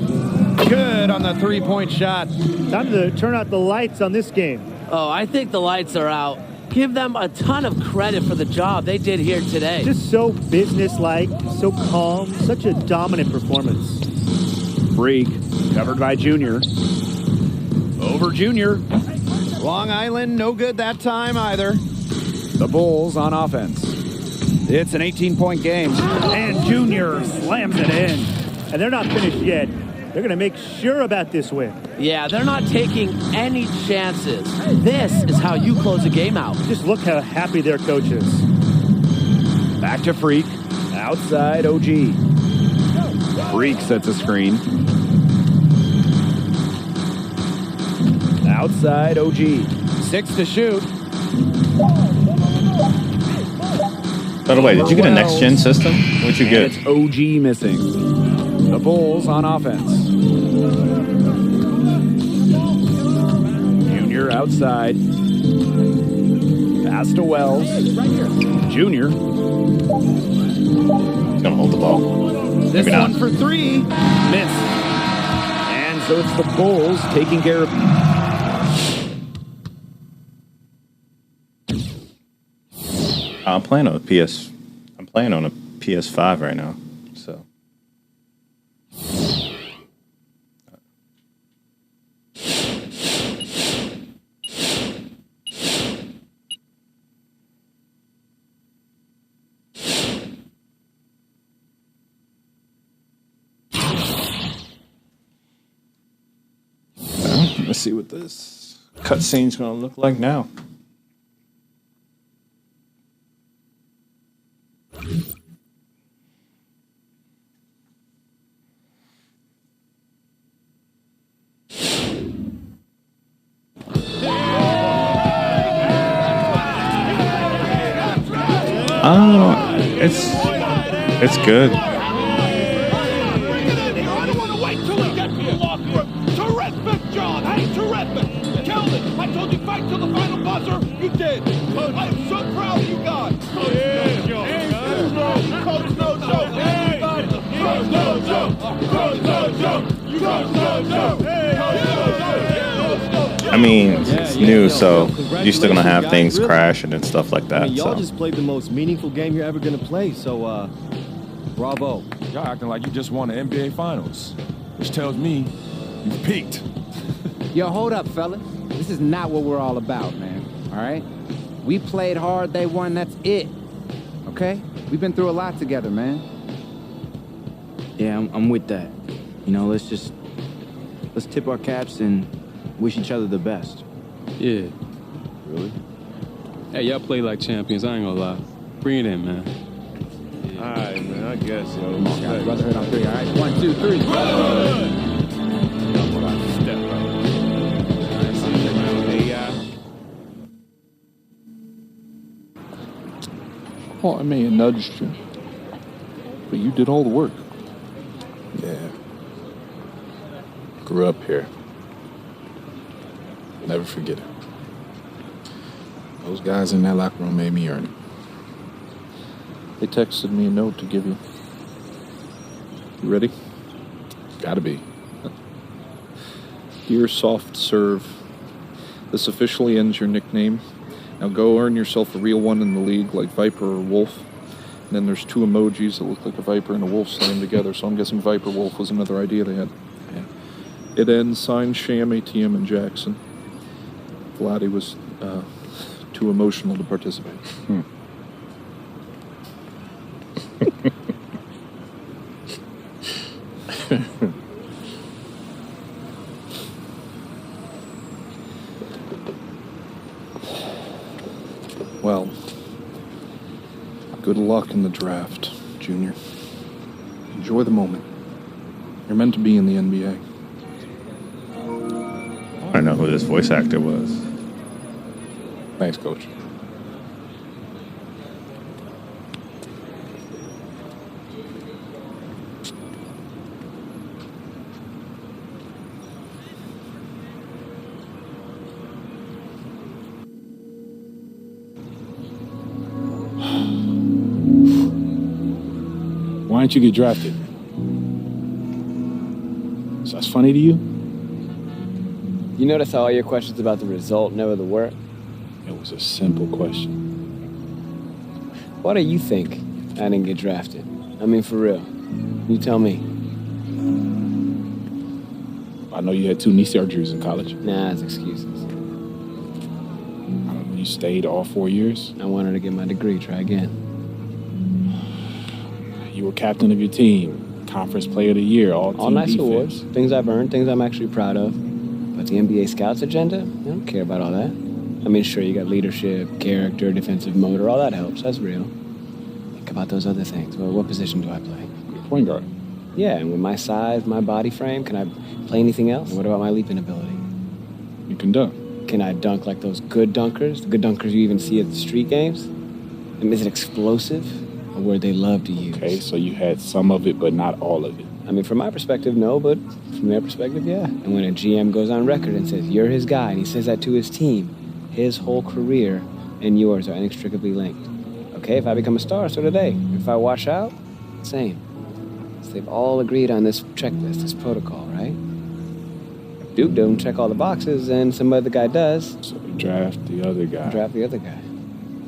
[SPEAKER 9] Good on the three-point shot.
[SPEAKER 11] Time to turn out the lights on this game.
[SPEAKER 10] Oh, I think the lights are out. Give them a ton of credit for the job they did here today.
[SPEAKER 11] Just so business-like, so calm, such a dominant performance.
[SPEAKER 9] Freak, covered by Junior. Over Junior. Long Island, no good that time either. The Bulls on offense. It's an 18-point game, and Junior slams it in.
[SPEAKER 11] And they're not finished yet. They're going to make sure about this win.
[SPEAKER 10] Yeah, they're not taking any chances. This is how you close a game out.
[SPEAKER 11] Just look how happy their coach is.
[SPEAKER 9] Back to Freak. Outside OG. Freak sets a screen. Outside OG. 6 to shoot.
[SPEAKER 1] By the way, did you get a next-gen system? What'd you get?
[SPEAKER 9] It's OG missing. The Bulls on offense. Junior outside. Pass to Wells. Junior.
[SPEAKER 1] He's gonna hold the ball.
[SPEAKER 9] This
[SPEAKER 1] Maybe
[SPEAKER 9] one
[SPEAKER 1] not.
[SPEAKER 9] for 3. Miss. And so it's the Bulls taking care of.
[SPEAKER 1] I'm playing on a PS5 right now. So. Let's see what this cutscene's gonna look like now. It's good.
[SPEAKER 3] I don't want to wait till we get to the locker room. Terrific job. Hey, terrific. Kelvin, I told you fight till the final buzzer. You did. I'm so proud of you guys. Coach no joke. Everybody. Coach no joke. Coach no joke. Coach no joke.
[SPEAKER 1] I mean, it's new, so you're still gonna have things crashing and stuff like that.
[SPEAKER 5] Y'all
[SPEAKER 1] So.
[SPEAKER 5] just played the most meaningful game you're ever gonna play, so bravo.
[SPEAKER 2] Y'all acting like you just won the NBA Finals, which tells me you've peaked.
[SPEAKER 17] Yo, hold up, fellas. This is not what we're all about, man. All right? We played hard, they won, that's it. Okay? We've been through a lot together, man.
[SPEAKER 15] Yeah, I'm with that. You know, let's tip our caps and wish each other the best.
[SPEAKER 18] Yeah. Really? Hey, y'all play like champions, I ain't gonna lie. Bring it in, man.
[SPEAKER 4] All right, man, I guess, yo.
[SPEAKER 17] Come on, guys. Brotherhood on 3, all right? 1, 2, 3.
[SPEAKER 16] Well, I may have nudged you, but you did all the work.
[SPEAKER 2] Yeah. Grew up here. Never forget it.
[SPEAKER 16] Those guys in that locker room made me earn it.
[SPEAKER 6] They texted me a note to give you. You ready?
[SPEAKER 16] Gotta be.
[SPEAKER 6] Dear Soft Serve, this officially ends your nickname. Now go earn yourself a real one in the league, like Viper or Wolf. And then there's two emojis that look like a Viper and a Wolf slammed together, so I'm guessing Viper Wolf was another idea they had. Yeah. It ends signed Sham, ATM, and Jackson. Vladdy was too emotional to participate. Well, good luck in the draft, Junior. Enjoy the moment. You're meant to be in the NBA.
[SPEAKER 1] I know who this voice actor was.
[SPEAKER 16] Thanks, Coach.
[SPEAKER 14] Why didn't you get drafted? So that's funny to you?
[SPEAKER 5] You notice how all your questions about the result, never the work?
[SPEAKER 14] It was a simple question.
[SPEAKER 5] Why do you think I didn't get drafted? I mean, for real. You tell me.
[SPEAKER 14] I know you had 2 knee surgeries in college.
[SPEAKER 5] Nah, it's excuses.
[SPEAKER 14] You stayed all 4 years?
[SPEAKER 5] I wanted to get my degree, try again.
[SPEAKER 14] You were captain of your team, conference player of the year, all
[SPEAKER 5] nice
[SPEAKER 14] defense.
[SPEAKER 5] awards, things I've earned, things I'm actually proud of. But the NBA scouts agenda, I don't care about all that. I mean, sure, you got leadership, character, defensive motor, all that helps, that's real. Think about those other things. Well, what position do I play?
[SPEAKER 14] Point guard.
[SPEAKER 5] Yeah, and with my size, my body frame, can I play anything else? And what about my leaping ability?
[SPEAKER 14] You can dunk.
[SPEAKER 5] Can I dunk like those good dunkers? The good dunkers you even see at the street games? And is it explosive? Or where they love to use?
[SPEAKER 14] Okay, so you had some of it, but not all of it.
[SPEAKER 5] I mean, from my perspective, no, but from their perspective, yeah. And when a GM goes on record and says, you're his guy, and he says that to his team, his whole career and yours are inextricably linked. Okay, if I become a star, so do they. If I wash out, same. So they've all agreed on this checklist, this protocol, right? If Duke don't check all the boxes, and some other guy does.
[SPEAKER 14] So they draft the other guy.
[SPEAKER 5] Draft the other guy.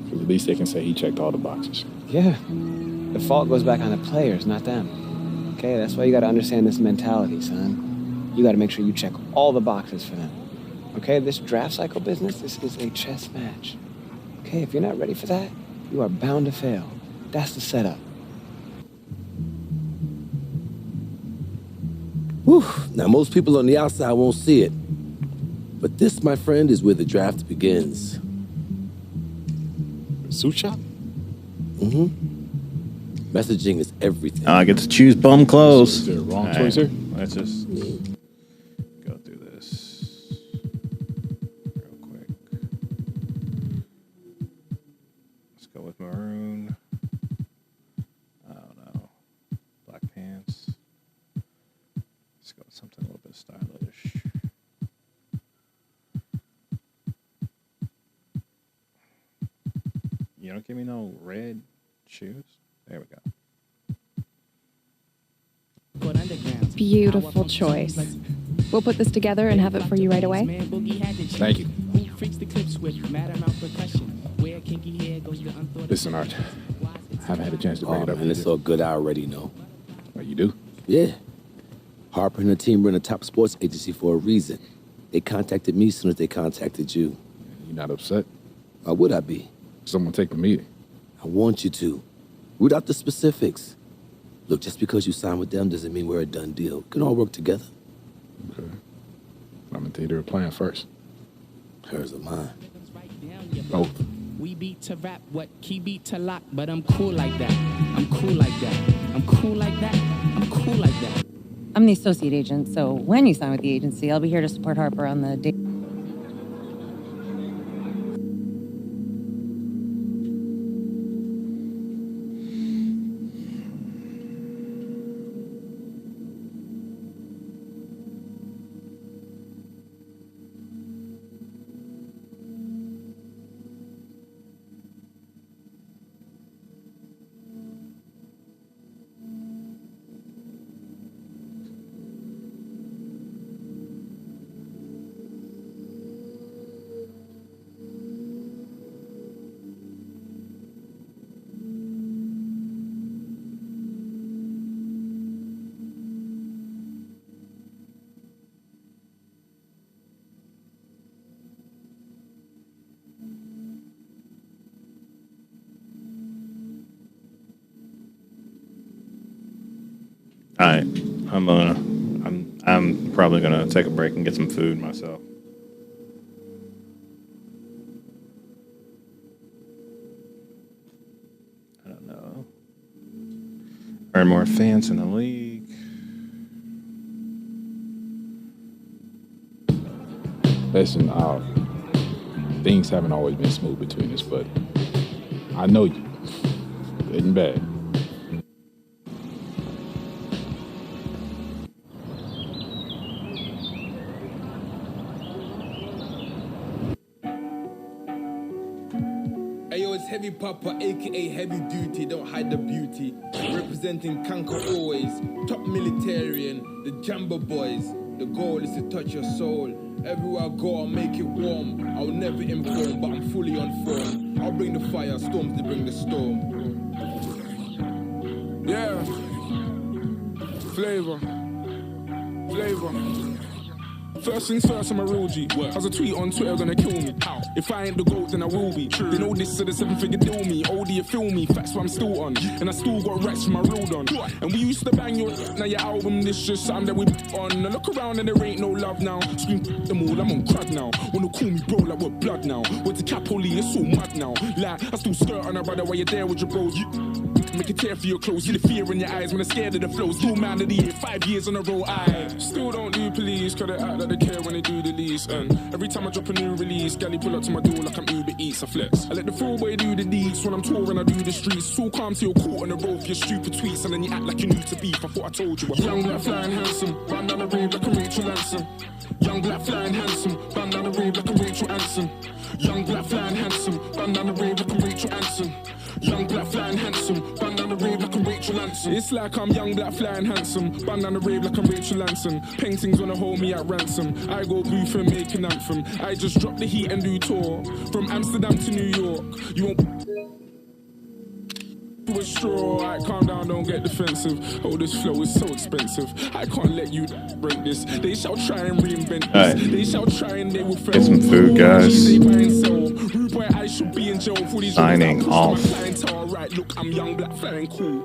[SPEAKER 14] Because at least they can say he checked all the boxes.
[SPEAKER 5] Yeah. The fault goes back on the players, not them. Okay, that's why you gotta understand this mentality, son. You gotta make sure you check all the boxes for them. Okay, this draft cycle business, this is a chess match. Okay, if you're not ready for that, you are bound to fail. That's the setup.
[SPEAKER 19] Whew. Now, most people on the outside won't see it. But this, my friend, is where the draft begins.
[SPEAKER 14] Suit shop?
[SPEAKER 19] Mm-hmm. Messaging is everything.
[SPEAKER 1] I get to choose bum clothes.
[SPEAKER 14] Is there a wrong choice here?
[SPEAKER 1] Let's just go through this real quick. Let's go with maroon. I don't know. Black pants. Let's go with something a little bit stylish. You don't give me no red shoes? There we go.
[SPEAKER 20] Beautiful choice. We'll put this together and have it for you right away.
[SPEAKER 16] Thank you. Listen, Art. I haven't had a chance to bring it up.
[SPEAKER 19] And it's all good. I already know.
[SPEAKER 16] Oh, you do?
[SPEAKER 19] Yeah. Harper and her team run a top sports agency for a reason. They contacted me as soon as they contacted you.
[SPEAKER 16] You not upset?
[SPEAKER 19] Why would I be?
[SPEAKER 16] Someone take the meeting.
[SPEAKER 19] I want you to. Root out the specifics. Look, just because you sign with them doesn't mean we're a done deal. We can all work together.
[SPEAKER 16] Okay. I'm gonna take their plan first.
[SPEAKER 19] Hers or mine?
[SPEAKER 16] Both.
[SPEAKER 7] We beat to rap, what key beat to lock, but I'm cool like that. I'm cool like that. I'm cool like that. I'm cool like that.
[SPEAKER 21] I'm the associate agent, so when you sign with the agency, I'll be here to support Harper on the date.
[SPEAKER 1] All right, I'm probably gonna take a break and get some food myself. I don't know. Earn more fans in the league.
[SPEAKER 2] Listen, things haven't always been smooth between us, but I know you. Good and bad.
[SPEAKER 12] Ayo, it's Heavy Papa, aka Heavy Duty, don't hide the beauty. Representing Kanka always, top militarian, the Jamba Boys. The goal is to touch your soul. Everywhere I go, I'll make it warm. I'll never inform, but I'm fully on form. I'll bring the fire, storms to bring the storm.
[SPEAKER 8] Yeah. Flavor. First things first, I'm a real G. Has a tweet on Twitter gonna kill me. If I ain't the GOAT, then I will be. They know this, so the 7-figure deal me. Oh, do you feel me? Facts what I'm still on. And I still got racks from my real done. And we used to bang your now your album, this just something that we on. I look around and there ain't no love now. Scream them all, I'm on crud now. Wanna call me bro like we're blood now. What's the Capoli, it's all mud now. Like, I still skirt on a brother while you're there with your bros. Make a tear for your clothes, see the fear in your eyes when I'm scared of the flow. Still man of the year, 5 years in a row. I still don't do police, cause they act like they care when they do the lease. And every time I drop a new release, galley pull up to my door like I'm Uber Eats. I flex. I let the full boy do the deeds when I'm touring. I do the streets. So calm till you're caught on the road for your stupid tweets, and then you act like you knew to beef. I thought I told you. Young black flying handsome, bandana rave like a Rachel Anson. Young black flying handsome, bandana rave like a Rachel Anson. Young black flying handsome, bandana rave like a Rachel Anson. Young black flying handsome, bandana rave like I'm Rachel Anson. It's like I'm young black flying handsome, bandana rave like I'm Rachel Anson. Paintings wanna hold me at ransom. I go booth and make an anthem. I just drop the heat and do tour from Amsterdam to New York. You won't to a straw. I calm down, don't get defensive. Oh, this flow is so expensive. I can't let you break this. They shall try and reinvent this.
[SPEAKER 1] Right.
[SPEAKER 8] They shall try and they will fail.
[SPEAKER 1] Get some food, guys.
[SPEAKER 8] Rude boy, I should be in jail for these
[SPEAKER 1] Signing off.
[SPEAKER 8] Right, look, I'm young, black, flying cool.